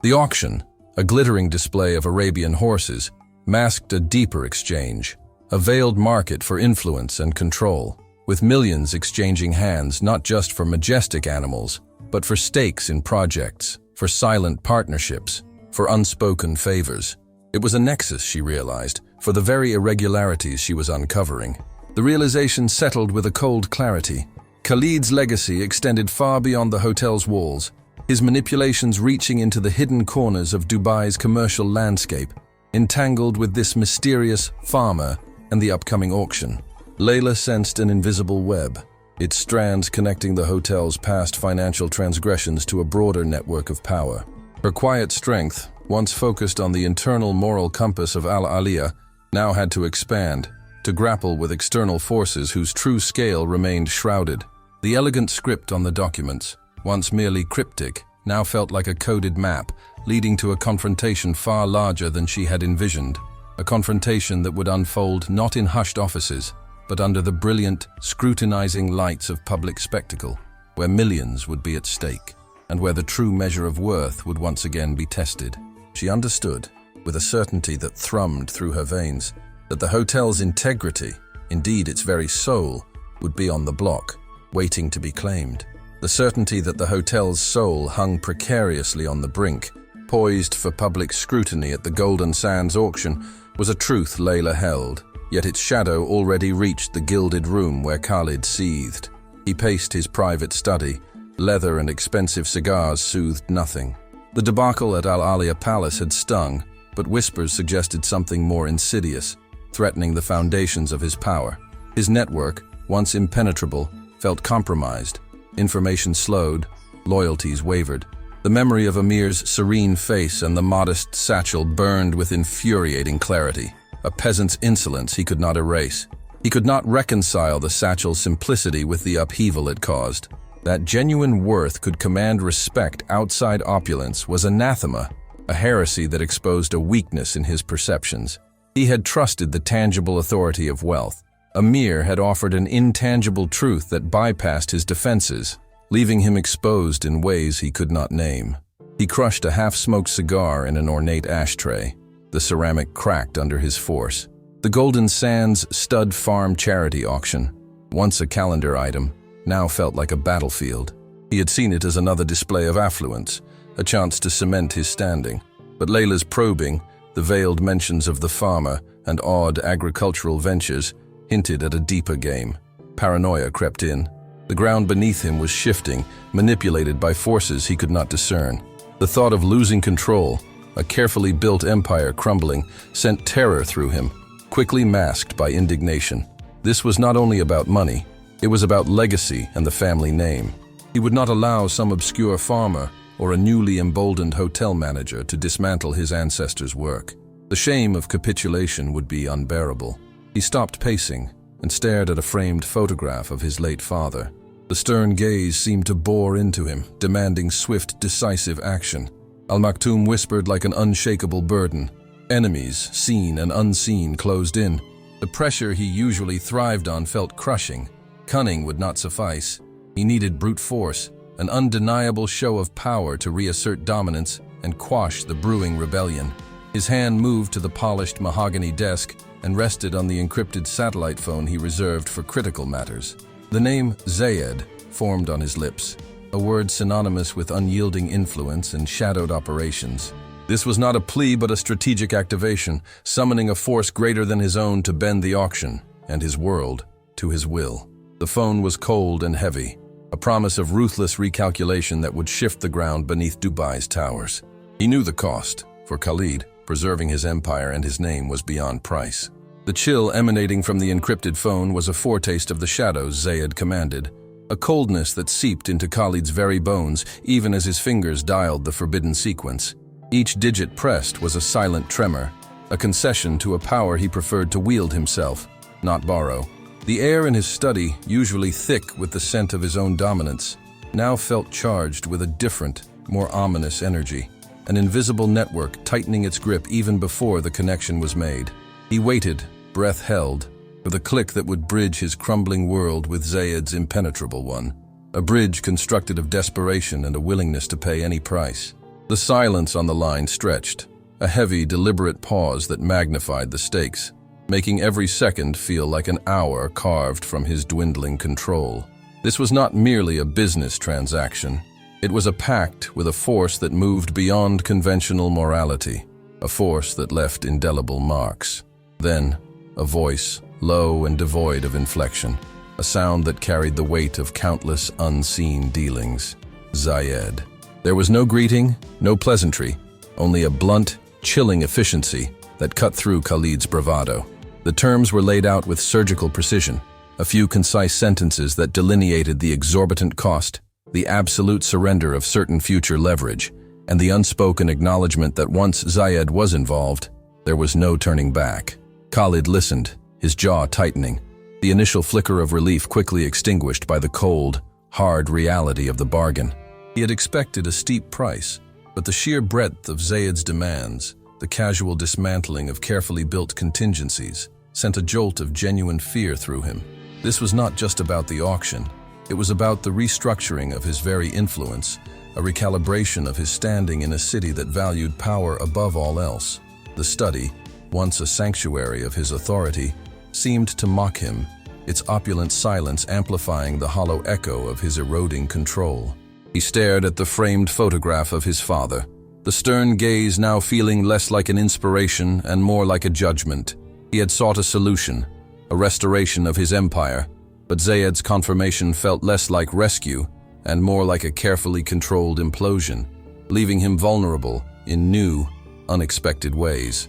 The auction, a glittering display of Arabian horses, masked a deeper exchange, a veiled market for influence and control, with millions exchanging hands not just for majestic animals, but for stakes in projects, for silent partnerships, for unspoken favors. It was a nexus, she realized, for the very irregularities she was uncovering. The realization settled with a cold clarity. Khalid's legacy extended far beyond the hotel's walls, his manipulations reaching into the hidden corners of Dubai's commercial landscape, entangled with this mysterious farmer and the upcoming auction. Layla sensed an invisible web, its strands connecting the hotel's past financial transgressions to a broader network of power. Her quiet strength, once focused on the internal moral compass of Al-Aliyah, now had to expand, to grapple with external forces whose true scale remained shrouded. The elegant script on the documents, once merely cryptic, now felt like a coded map, leading to a confrontation far larger than she had envisioned. A confrontation that would unfold not in hushed offices, but under the brilliant, scrutinizing lights of public spectacle, where millions would be at stake, and where the true measure of worth would once again be tested. She understood, with a certainty that thrummed through her veins, that the hotel's integrity, indeed its very soul, would be on the block, waiting to be claimed. The certainty that the hotel's soul hung precariously on the brink, poised for public scrutiny at the Golden Sands auction, was a truth Layla held, yet its shadow already reached the gilded room where Khalid seethed. He paced his private study. Leather and expensive cigars soothed nothing. The debacle at Al-Aliyah Palace had stung, but whispers suggested something more insidious, threatening the foundations of his power. His network, once impenetrable, felt compromised. Information slowed, loyalties wavered. The memory of Amir's serene face and the modest satchel burned with infuriating clarity, a peasant's insolence he could not erase. He could not reconcile the satchel's simplicity with the upheaval it caused. That genuine worth could command respect outside opulence was anathema, a heresy that exposed a weakness in his perceptions. He had trusted the tangible authority of wealth. Amir had offered an intangible truth that bypassed his defenses, leaving him exposed in ways he could not name. He crushed a half-smoked cigar in an ornate ashtray. The ceramic cracked under his force. The Golden Sands Stud Farm charity auction, once a calendar item, now felt like a battlefield. He had seen it as another display of affluence, a chance to cement his standing. But Layla's probing, the veiled mentions of the farmer and odd agricultural ventures, hinted at a deeper game. Paranoia crept in. The ground beneath him was shifting, manipulated by forces he could not discern. The thought of losing control, a carefully built empire crumbling, sent terror through him, quickly masked by indignation. This was not only about money, it was about legacy and the family name. He would not allow some obscure farmer or a newly emboldened hotel manager to dismantle his ancestors' work. The shame of capitulation would be unbearable. He stopped pacing and stared at a framed photograph of his late father. The stern gaze seemed to bore into him, demanding swift, decisive action. Al Maktoum whispered like an unshakable burden. Enemies, seen and unseen, closed in. The pressure he usually thrived on felt crushing. Cunning would not suffice. He needed brute force, an undeniable show of power to reassert dominance and quash the brewing rebellion. His hand moved to the polished mahogany desk and rested on the encrypted satellite phone he reserved for critical matters. The name Zayed formed on his lips, a word synonymous with unyielding influence and shadowed operations. This was not a plea but a strategic activation, summoning a force greater than his own to bend the auction, and his world, to his will. The phone was cold and heavy, a promise of ruthless recalculation that would shift the ground beneath Dubai's towers. He knew the cost. For Khalid, preserving his empire and his name was beyond price. The chill emanating from the encrypted phone was a foretaste of the shadows Zayed commanded, a coldness that seeped into Khalid's very bones even as his fingers dialed the forbidden sequence. Each digit pressed was a silent tremor, a concession to a power he preferred to wield himself, not borrow. The air in his study, usually thick with the scent of his own dominance, now felt charged with a different, more ominous energy, an invisible network tightening its grip even before the connection was made. He waited, breath held, for the click that would bridge his crumbling world with Zayed's impenetrable one, a bridge constructed of desperation and a willingness to pay any price. The silence on the line stretched, a heavy, deliberate pause that magnified the stakes, making every second feel like an hour carved from his dwindling control. This was not merely a business transaction. It was a pact with a force that moved beyond conventional morality, a force that left indelible marks. Then, a voice, low and devoid of inflection, a sound that carried the weight of countless unseen dealings. Zayed. There was no greeting, no pleasantry, only a blunt, chilling efficiency that cut through Khalid's bravado. The terms were laid out with surgical precision, a few concise sentences that delineated the exorbitant cost, the absolute surrender of certain future leverage, and the unspoken acknowledgement that once Zayed was involved, there was no turning back. Khalid listened, his jaw tightening, the initial flicker of relief quickly extinguished by the cold, hard reality of the bargain. He had expected a steep price, but the sheer breadth of Zayed's demands, the casual dismantling of carefully built contingencies, sent a jolt of genuine fear through him. This was not just about the auction. It was about the restructuring of his very influence, a recalibration of his standing in a city that valued power above all else. The study, once a sanctuary of his authority, seemed to mock him, its opulent silence amplifying the hollow echo of his eroding control. He stared at the framed photograph of his father, the stern gaze now feeling less like an inspiration and more like a judgment. He had sought a solution, a restoration of his empire, but Zayed's confirmation felt less like rescue and more like a carefully controlled implosion, leaving him vulnerable in new, unexpected ways.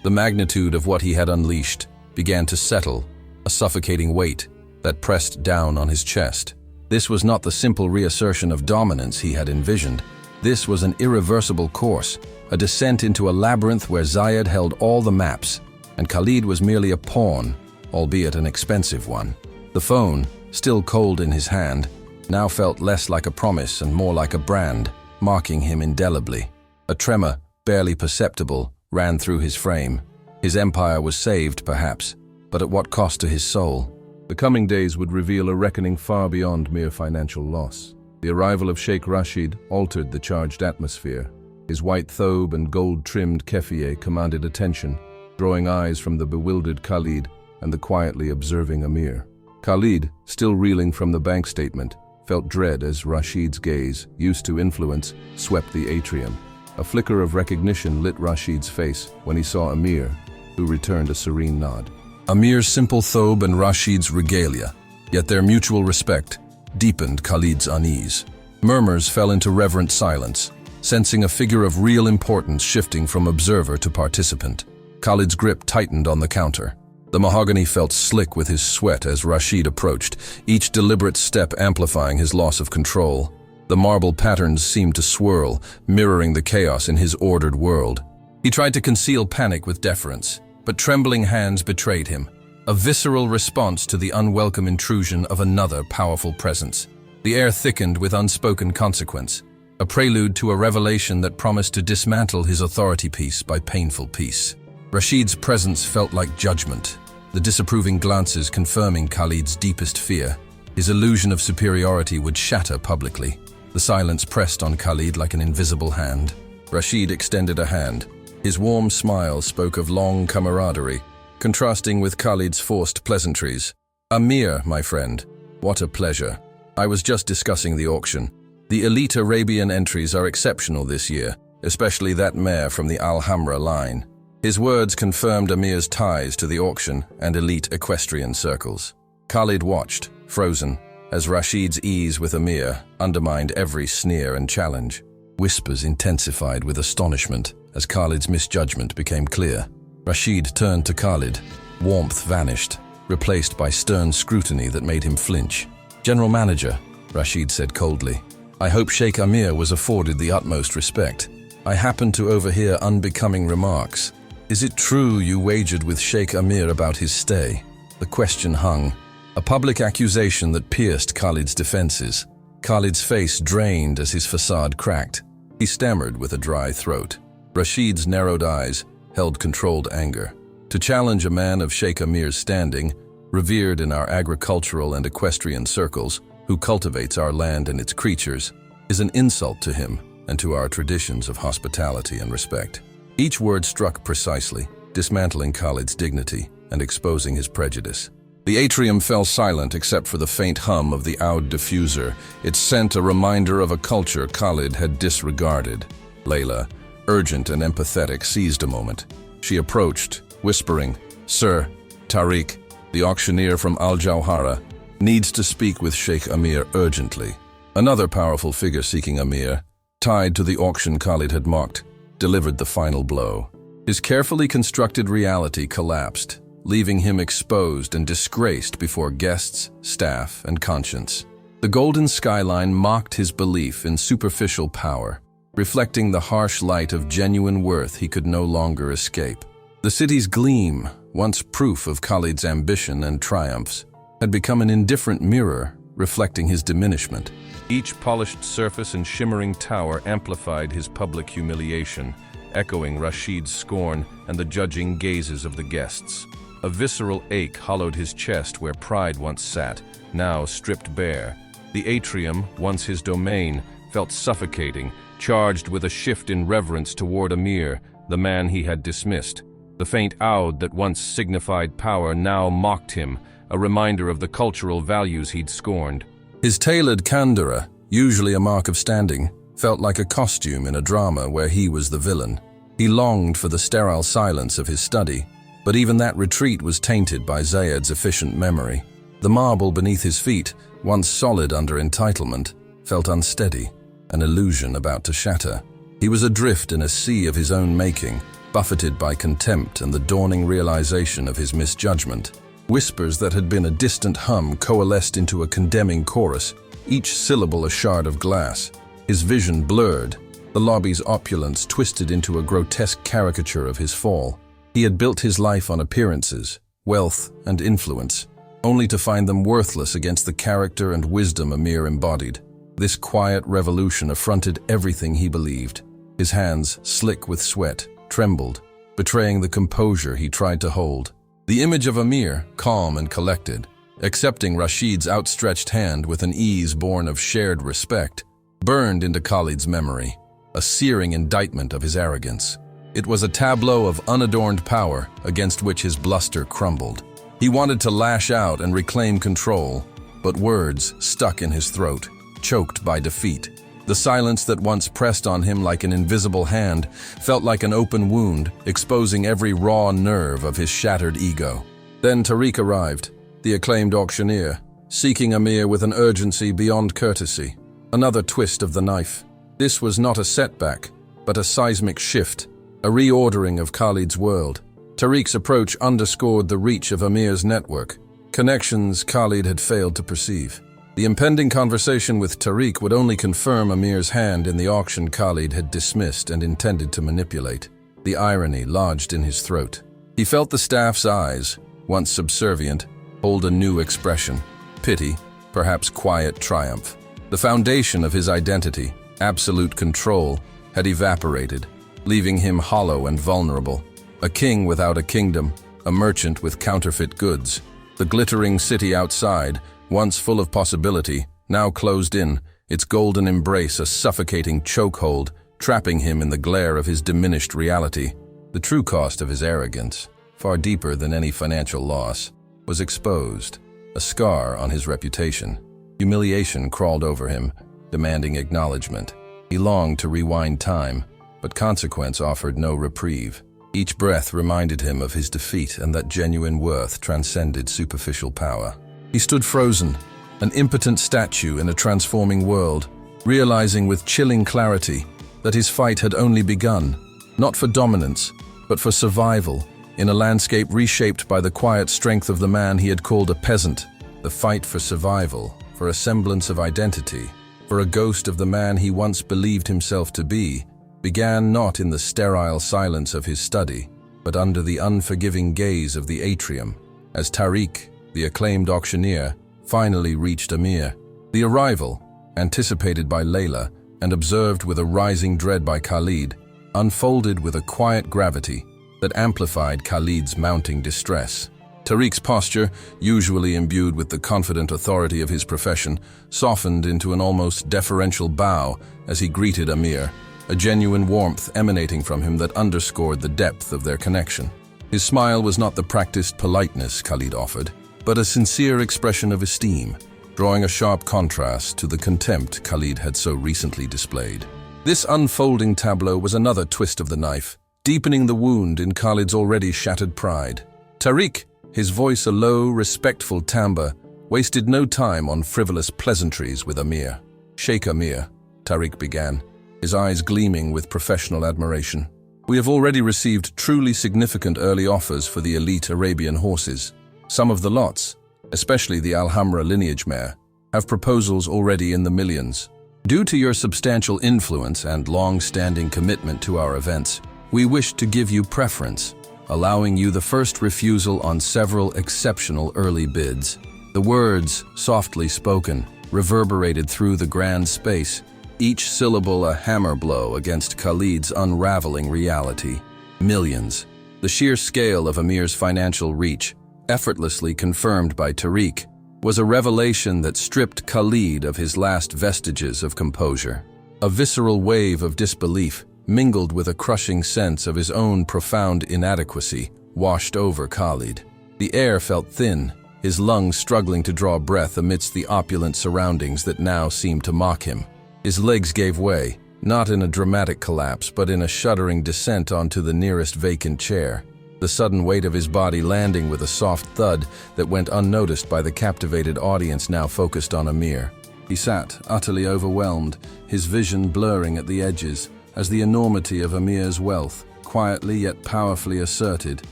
The magnitude of what he had unleashed began to settle, a suffocating weight that pressed down on his chest. This was not the simple reassertion of dominance he had envisioned. This was an irreversible course, a descent into a labyrinth where Zayed held all the maps, and Khalid was merely a pawn, albeit an expensive one. The phone, still cold in his hand, now felt less like a promise and more like a brand, marking him indelibly. A tremor, barely perceptible, ran through his frame. His empire was saved, perhaps, but at what cost to his soul? The coming days would reveal a reckoning far beyond mere financial loss. The arrival of Sheikh Rashid altered the charged atmosphere. His white thobe and gold-trimmed keffiyeh commanded attention, drawing eyes from the bewildered Khalid and the quietly observing Amir. Khalid, still reeling from the bank statement, felt dread as Rashid's gaze, used to influence, swept the atrium. A flicker of recognition lit Rashid's face when he saw Amir, who returned a serene nod. Amir's simple thobe and Rashid's regalia, yet their mutual respect deepened Khalid's unease. Murmurs fell into reverent silence, sensing a figure of real importance shifting from observer to participant. Khalid's grip tightened on the counter. The mahogany felt slick with his sweat as Rashid approached, each deliberate step amplifying his loss of control. The marble patterns seemed to swirl, mirroring the chaos in his ordered world. He tried to conceal panic with deference, but trembling hands betrayed him, a visceral response to the unwelcome intrusion of another powerful presence. The air thickened with unspoken consequence, a prelude to a revelation that promised to dismantle his authority piece by painful piece. Rashid's presence felt like judgment, the disapproving glances confirming Khalid's deepest fear. His illusion of superiority would shatter publicly. The silence pressed on Khalid like an invisible hand. Rashid extended a hand. His warm smile spoke of long camaraderie, contrasting with Khalid's forced pleasantries. "Amir, my friend, what a pleasure. I was just discussing the auction. The elite Arabian entries are exceptional this year, especially that mare from the Al-Hamra line." His words confirmed Amir's ties to the auction and elite equestrian circles. Khalid watched, frozen, as Rashid's ease with Amir undermined every sneer and challenge. Whispers intensified with astonishment as Khalid's misjudgment became clear. Rashid turned to Khalid. Warmth vanished, replaced by stern scrutiny that made him flinch. "General Manager," Rashid said coldly, "I hope Sheikh Amir was afforded the utmost respect. I happened to overhear unbecoming remarks. Is it true you wagered with Sheikh Amir about his stay?" The question hung, a public accusation that pierced Khalid's defenses. Khalid's face drained as his facade cracked. He stammered with a dry throat. Rashid's narrowed eyes held controlled anger. To challenge a man of Sheikh Amir's standing, revered in our agricultural and equestrian circles, who cultivates our land and its creatures, is an insult to him and to our traditions of hospitality and respect. Each word struck precisely, dismantling Khalid's dignity and exposing his prejudice. The atrium fell silent except for the faint hum of the oud diffuser. It sent a reminder of a culture Khalid had disregarded. Layla, urgent and empathetic, seized a moment. She approached, whispering, "Sir, Tariq, the auctioneer from Al-Jawhara, needs to speak with Sheikh Amir urgently." Another powerful figure seeking Amir, tied to the auction Khalid had mocked, delivered the final blow. His carefully constructed reality collapsed, leaving him exposed and disgraced before guests, staff, and conscience. The golden skyline mocked his belief in superficial power, reflecting the harsh light of genuine worth he could no longer escape. The city's gleam, once proof of Khalid's ambition and triumphs, had become an indifferent mirror reflecting his diminishment. Each polished surface and shimmering tower amplified his public humiliation, echoing Rashid's scorn and the judging gazes of the guests. A visceral ache hollowed his chest where pride once sat, now stripped bare. The atrium, once his domain, felt suffocating, charged with a shift in reverence toward Amir, the man he had dismissed. The faint oud that once signified power now mocked him, a reminder of the cultural values he'd scorned. His tailored kandara, usually a mark of standing, felt like a costume in a drama where he was the villain. He longed for the sterile silence of his study, but even that retreat was tainted by Zayed's efficient memory. The marble beneath his feet, once solid under entitlement, felt unsteady, an illusion about to shatter. He was adrift in a sea of his own making, buffeted by contempt and the dawning realization of his misjudgment. Whispers that had been a distant hum coalesced into a condemning chorus, each syllable a shard of glass. His vision blurred, the lobby's opulence twisted into a grotesque caricature of his fall. He had built his life on appearances, wealth, and influence, only to find them worthless against the character and wisdom Amir embodied. This quiet revolution affronted everything he believed. His hands, slick with sweat, trembled, betraying the composure he tried to hold. The image of Amir, calm and collected, accepting Rashid's outstretched hand with an ease born of shared respect, burned into Khalid's memory, a searing indictment of his arrogance. It was a tableau of unadorned power against which his bluster crumbled. He wanted to lash out and reclaim control, but words stuck in his throat, choked by defeat. The silence that once pressed on him like an invisible hand felt like an open wound, exposing every raw nerve of his shattered ego. Then Tariq arrived, the acclaimed auctioneer, seeking Amir with an urgency beyond courtesy. Another twist of the knife. This was not a setback, but a seismic shift, a reordering of Khalid's world. Tariq's approach underscored the reach of Amir's network, connections Khalid had failed to perceive. The impending conversation with Tariq would only confirm Amir's hand in the auction Khalid had dismissed and intended to manipulate. The irony lodged in his throat. He felt the staff's eyes, once subservient, hold a new expression. Pity, perhaps quiet triumph. The foundation of his identity, absolute control, had evaporated, leaving him hollow and vulnerable. A king without a kingdom, a merchant with counterfeit goods. The glittering city outside, once full of possibility, now closed in, its golden embrace a suffocating chokehold, trapping him in the glare of his diminished reality. The true cost of his arrogance, far deeper than any financial loss, was exposed, a scar on his reputation. Humiliation crawled over him, demanding acknowledgement. He longed to rewind time, but consequence offered no reprieve. Each breath reminded him of his defeat and that genuine worth transcended superficial power. He stood frozen, an impotent statue in a transforming world, realizing with chilling clarity that his fight had only begun, not for dominance, but for survival, in a landscape reshaped by the quiet strength of the man he had called a peasant. The fight for survival, for a semblance of identity, for a ghost of the man he once believed himself to be, began not in the sterile silence of his study, but under the unforgiving gaze of the atrium, as Tariq, the acclaimed auctioneer, finally reached Amir. The arrival, anticipated by Layla and observed with a rising dread by Khalid, unfolded with a quiet gravity that amplified Khalid's mounting distress. Tariq's posture, usually imbued with the confident authority of his profession, softened into an almost deferential bow as he greeted Amir, a genuine warmth emanating from him that underscored the depth of their connection. His smile was not the practiced politeness Khalid offered, but a sincere expression of esteem, drawing a sharp contrast to the contempt Khalid had so recently displayed. This unfolding tableau was another twist of the knife, deepening the wound in Khalid's already shattered pride. Tariq, his voice a low, respectful timbre, wasted no time on frivolous pleasantries with Amir. "Sheikh Amir," Tariq began, his eyes gleaming with professional admiration. We have already received truly significant early offers for the elite Arabian horses. Some of the lots, especially the Alhambra lineage mare, have proposals already in the millions. Due to your substantial influence and long-standing commitment to our events, we wish to give you preference, allowing you the first refusal on several exceptional early bids. The words, softly spoken, reverberated through the grand space, each syllable a hammer blow against Khalid's unraveling reality. Millions. The sheer scale of Amir's financial reach, effortlessly confirmed by Tariq, was a revelation that stripped Khalid of his last vestiges of composure. A visceral wave of disbelief, mingled with a crushing sense of his own profound inadequacy, washed over Khalid. The air felt thin, his lungs struggling to draw breath amidst the opulent surroundings that now seemed to mock him. His legs gave way, not in a dramatic collapse, but in a shuddering descent onto the nearest vacant chair, the sudden weight of his body landing with a soft thud that went unnoticed by the captivated audience now focused on Amir. He sat, utterly overwhelmed, his vision blurring at the edges, as the enormity of Amir's wealth, quietly yet powerfully asserted,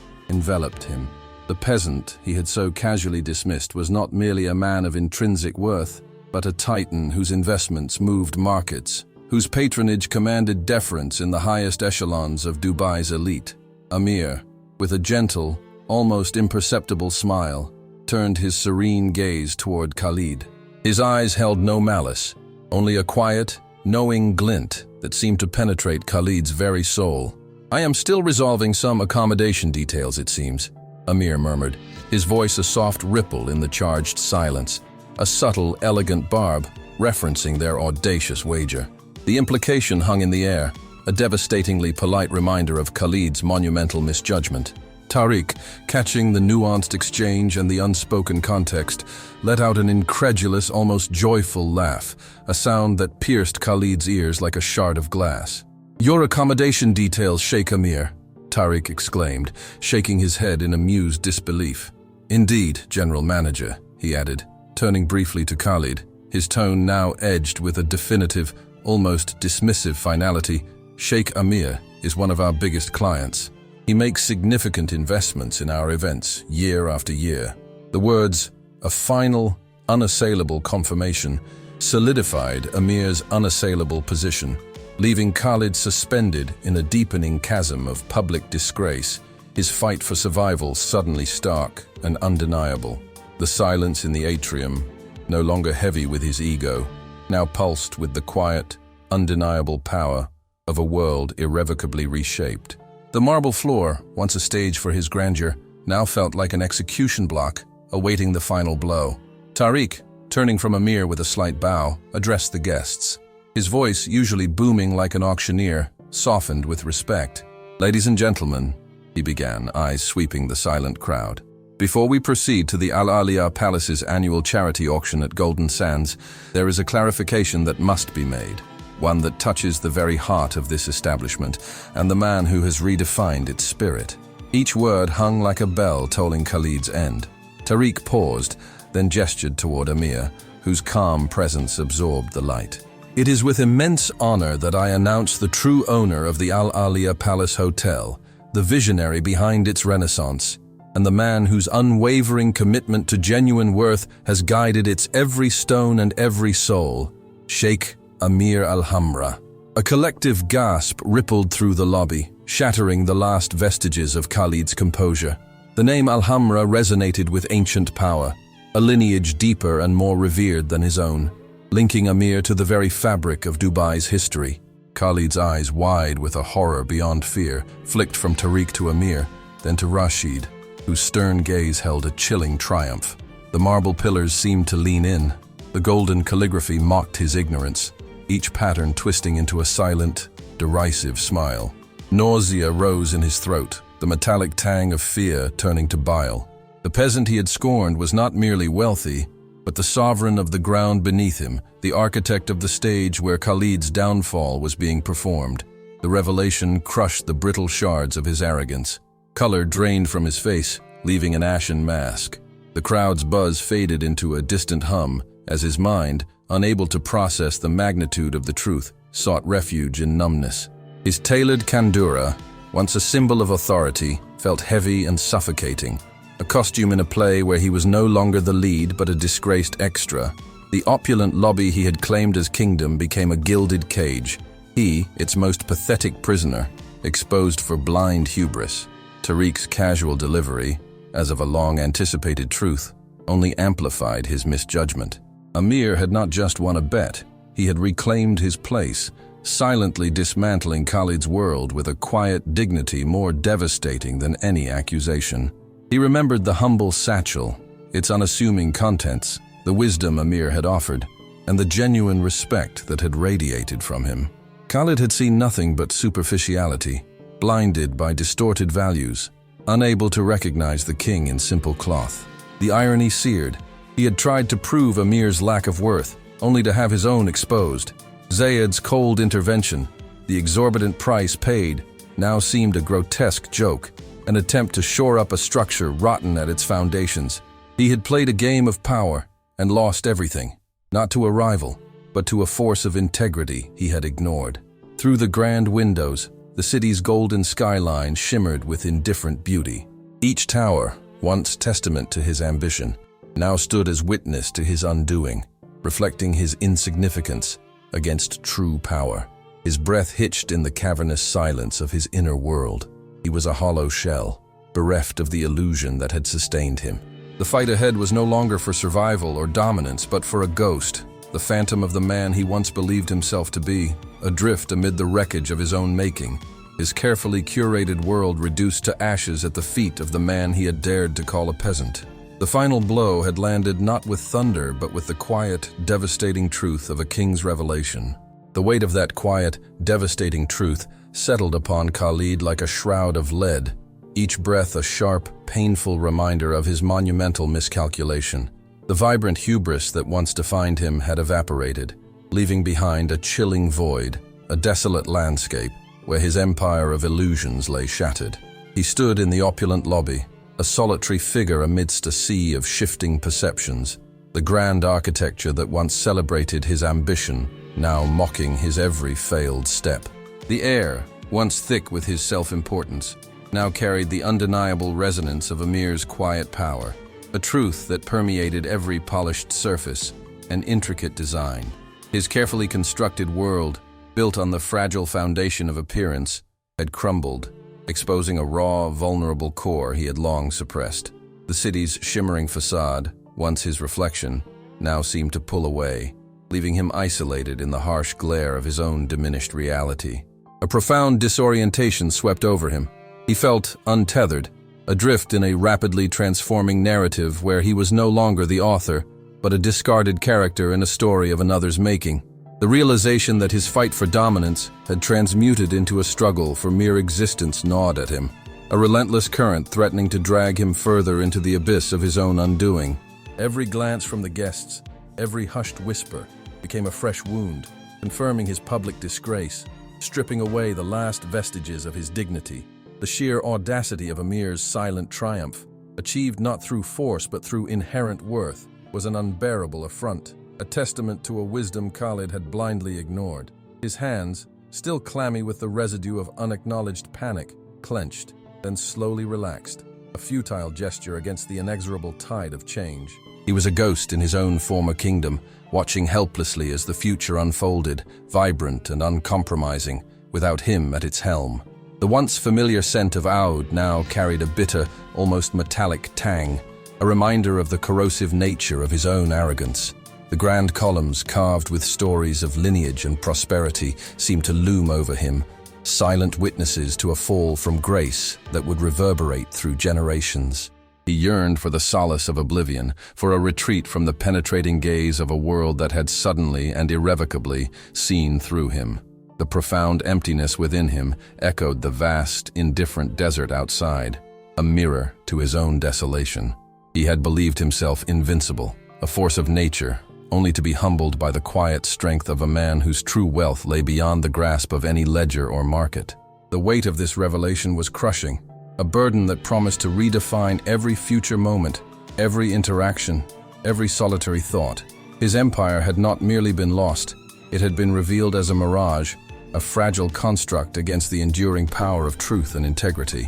enveloped him. The peasant he had so casually dismissed was not merely a man of intrinsic worth, but a titan whose investments moved markets, whose patronage commanded deference in the highest echelons of Dubai's elite. Amir, with a gentle, almost imperceptible smile, turned his serene gaze toward Khalid. His eyes held no malice, only a quiet, knowing glint that seemed to penetrate Khalid's very soul. "I am still resolving some accommodation details, it seems," Amir murmured, his voice a soft ripple in the charged silence, a subtle, elegant barb referencing their audacious wager. The implication hung in the air, a devastatingly polite reminder of Khalid's monumental misjudgment. Tariq, catching the nuanced exchange and the unspoken context, let out an incredulous, almost joyful laugh, a sound that pierced Khalid's ears like a shard of glass. "Your accommodation details, Sheikh Amir," Tariq exclaimed, shaking his head in amused disbelief. "Indeed, General Manager," he added, turning briefly to Khalid, his tone now edged with a definitive, almost dismissive finality. "Sheikh Amir is one of our biggest clients. He makes significant investments in our events year after year." The words, a final, unassailable confirmation, solidified Amir's unassailable position, leaving Khalid suspended in a deepening chasm of public disgrace, his fight for survival suddenly stark and undeniable. The silence in the atrium, no longer heavy with his ego, now pulsed with the quiet, undeniable power of a world irrevocably reshaped. The marble floor, once a stage for his grandeur, now felt like an execution block, awaiting the final blow. Tariq, turning from Amir with a slight bow, addressed the guests. His voice, usually booming like an auctioneer, softened with respect. "Ladies and gentlemen," he began, eyes sweeping the silent crowd. "Before we proceed to the Al Aliyah Palace's annual charity auction at Golden Sands, there is a clarification that must be made. One that touches the very heart of this establishment and the man who has redefined its spirit." Each word hung like a bell tolling Khalid's end. Tariq paused, then gestured toward Amir, whose calm presence absorbed the light. "It is with immense honor that I announce the true owner of the Al Aliyah Palace Hotel, the visionary behind its renaissance, and the man whose unwavering commitment to genuine worth has guided its every stone and every soul, Sheikh Amir Alhambra." A collective gasp rippled through the lobby, shattering the last vestiges of Khalid's composure. The name Alhambra resonated with ancient power, a lineage deeper and more revered than his own, linking Amir to the very fabric of Dubai's history. Khalid's eyes, wide with a horror beyond fear, flicked from Tariq to Amir, then to Rashid, whose stern gaze held a chilling triumph. The marble pillars seemed to lean in. The golden calligraphy mocked his ignorance, each pattern twisting into a silent, derisive smile. Nausea rose in his throat, the metallic tang of fear turning to bile. The peasant he had scorned was not merely wealthy, but the sovereign of the ground beneath him, the architect of the stage where Khalid's downfall was being performed. The revelation crushed the brittle shards of his arrogance. Color drained from his face, leaving an ashen mask. The crowd's buzz faded into a distant hum as his mind, unable to process the magnitude of the truth, sought refuge in numbness. His tailored kandura, once a symbol of authority, felt heavy and suffocating. A costume in a play where he was no longer the lead but a disgraced extra. The opulent lobby he had claimed as kingdom became a gilded cage. He, its most pathetic prisoner, exposed for blind hubris. Tariq's casual delivery, as of a long-anticipated truth, only amplified his misjudgment. Amir had not just won a bet, he had reclaimed his place, silently dismantling Khalid's world with a quiet dignity more devastating than any accusation. He remembered the humble satchel, its unassuming contents, the wisdom Amir had offered, and the genuine respect that had radiated from him. Khalid had seen nothing but superficiality, blinded by distorted values, unable to recognize the king in simple cloth. The irony seared. He had tried to prove Amir's lack of worth, only to have his own exposed. Zayed's cold intervention, the exorbitant price paid, now seemed a grotesque joke, an attempt to shore up a structure rotten at its foundations. He had played a game of power and lost everything, not to a rival, but to a force of integrity he had ignored. Through the grand windows, the city's golden skyline shimmered with indifferent beauty. Each tower, once testament to his ambition, now stood as witness to his undoing, reflecting his insignificance against true power. His breath hitched in the cavernous silence of his inner world. He was a hollow shell, bereft of the illusion that had sustained him. The fight ahead was no longer for survival or dominance, but for a ghost, the phantom of the man he once believed himself to be, adrift amid the wreckage of his own making, his carefully curated world reduced to ashes at the feet of the man he had dared to call a peasant. The final blow had landed not with thunder, but with the quiet, devastating truth of a king's revelation. The weight of that quiet, devastating truth settled upon Khalid like a shroud of lead, each breath a sharp, painful reminder of his monumental miscalculation. The vibrant hubris that once defined him had evaporated, leaving behind a chilling void, a desolate landscape where his empire of illusions lay shattered. He stood in the opulent lobby, a solitary figure amidst a sea of shifting perceptions, the grand architecture that once celebrated his ambition, now mocking his every failed step. The air, once thick with his self-importance, now carried the undeniable resonance of Amir's quiet power, a truth that permeated every polished surface and intricate design. His carefully constructed world, built on the fragile foundation of appearance, had crumbled, exposing a raw, vulnerable core he had long suppressed. The city's shimmering facade, once his reflection, now seemed to pull away, leaving him isolated in the harsh glare of his own diminished reality. A profound disorientation swept over him. He felt untethered, adrift in a rapidly transforming narrative where he was no longer the author, but a discarded character in a story of another's making. The realization that his fight for dominance had transmuted into a struggle for mere existence gnawed at him, a relentless current threatening to drag him further into the abyss of his own undoing. Every glance from the guests, every hushed whisper, became a fresh wound, confirming his public disgrace, stripping away the last vestiges of his dignity. The sheer audacity of Amir's silent triumph, achieved not through force but through inherent worth, was an unbearable affront, a testament to a wisdom Khalid had blindly ignored. His hands, still clammy with the residue of unacknowledged panic, clenched, then slowly relaxed, a futile gesture against the inexorable tide of change. He was a ghost in his own former kingdom, watching helplessly as the future unfolded, vibrant and uncompromising, without him at its helm. The once familiar scent of oud now carried a bitter, almost metallic tang, a reminder of the corrosive nature of his own arrogance. The grand columns, carved with stories of lineage and prosperity, seemed to loom over him, silent witnesses to a fall from grace that would reverberate through generations. He yearned for the solace of oblivion, for a retreat from the penetrating gaze of a world that had suddenly and irrevocably seen through him. The profound emptiness within him echoed the vast, indifferent desert outside, a mirror to his own desolation. He had believed himself invincible, a force of nature, only to be humbled by the quiet strength of a man whose true wealth lay beyond the grasp of any ledger or market. The weight of this revelation was crushing, a burden that promised to redefine every future moment, every interaction, every solitary thought. His empire had not merely been lost, it had been revealed as a mirage, a fragile construct against the enduring power of truth and integrity.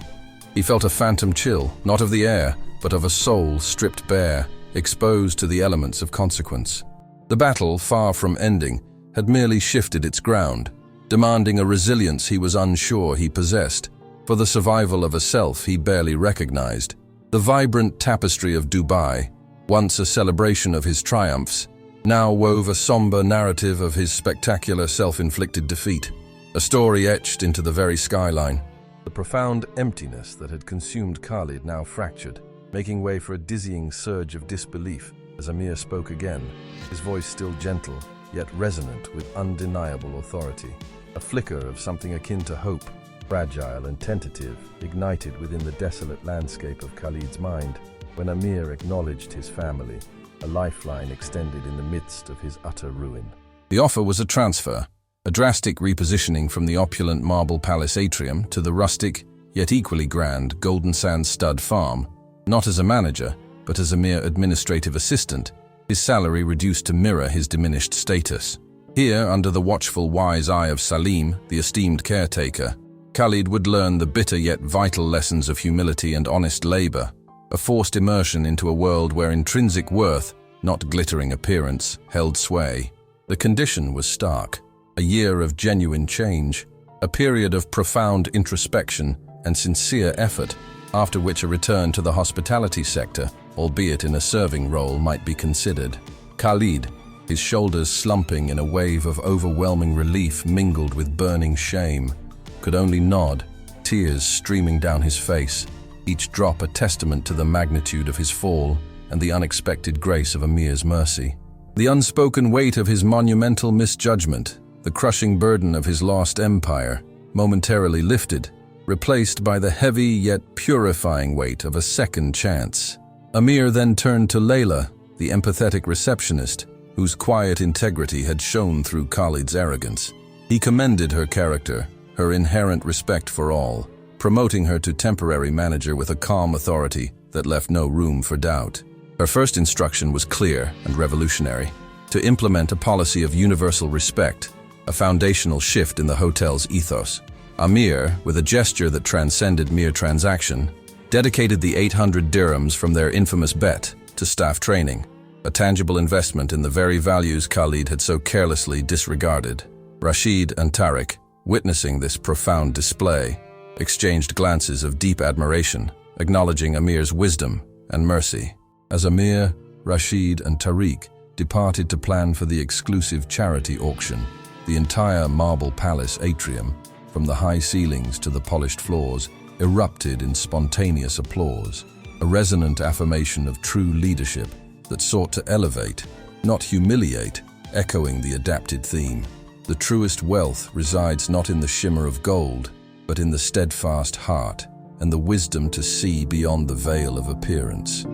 He felt a phantom chill, not of the air, but of a soul stripped bare, exposed to the elements of consequence. The battle, far from ending, had merely shifted its ground, demanding a resilience he was unsure he possessed, for the survival of a self he barely recognized. The vibrant tapestry of Dubai, once a celebration of his triumphs, now wove a somber narrative of his spectacular self-inflicted defeat, a story etched into the very skyline. The profound emptiness that had consumed Khalid now fractured, making way for a dizzying surge of disbelief as Amir spoke again, his voice still gentle, yet resonant with undeniable authority. A flicker of something akin to hope, fragile and tentative, ignited within the desolate landscape of Khalid's mind when Amir acknowledged his family, a lifeline extended in the midst of his utter ruin. The offer was a transfer, a drastic repositioning from the opulent marble palace atrium to the rustic, yet equally grand, Golden Sands stud farm, not as a manager, but as a mere administrative assistant, his salary reduced to mirror his diminished status. Here, under the watchful wise eye of Salim, the esteemed caretaker, Khalid would learn the bitter yet vital lessons of humility and honest labor, a forced immersion into a world where intrinsic worth, not glittering appearance, held sway. The condition was stark, a year of genuine change, a period of profound introspection and sincere effort, after which a return to the hospitality sector, albeit in a serving role, might be considered. Khalid, his shoulders slumping in a wave of overwhelming relief mingled with burning shame, could only nod, tears streaming down his face, each drop a testament to the magnitude of his fall and the unexpected grace of Amir's mercy. The unspoken weight of his monumental misjudgment, the crushing burden of his lost empire, momentarily lifted, replaced by the heavy yet purifying weight of a second chance. Amir then turned to Layla, the empathetic receptionist, whose quiet integrity had shone through Khalid's arrogance. He commended her character, her inherent respect for all, promoting her to temporary manager with a calm authority that left no room for doubt. Her first instruction was clear and revolutionary: to implement a policy of universal respect, a foundational shift in the hotel's ethos. Amir, with a gesture that transcended mere transaction, dedicated the 800 dirhams from their infamous bet to staff training, a tangible investment in the very values Khalid had so carelessly disregarded. Rashid and Tariq, witnessing this profound display, exchanged glances of deep admiration, acknowledging Amir's wisdom and mercy. As Amir, Rashid, and Tariq departed to plan for the exclusive charity auction, the entire marble palace atrium, from the high ceilings to the polished floors, erupted in spontaneous applause, a resonant affirmation of true leadership that sought to elevate, not humiliate, echoing the adapted theme. The truest wealth resides not in the shimmer of gold, but in the steadfast heart and the wisdom to see beyond the veil of appearance.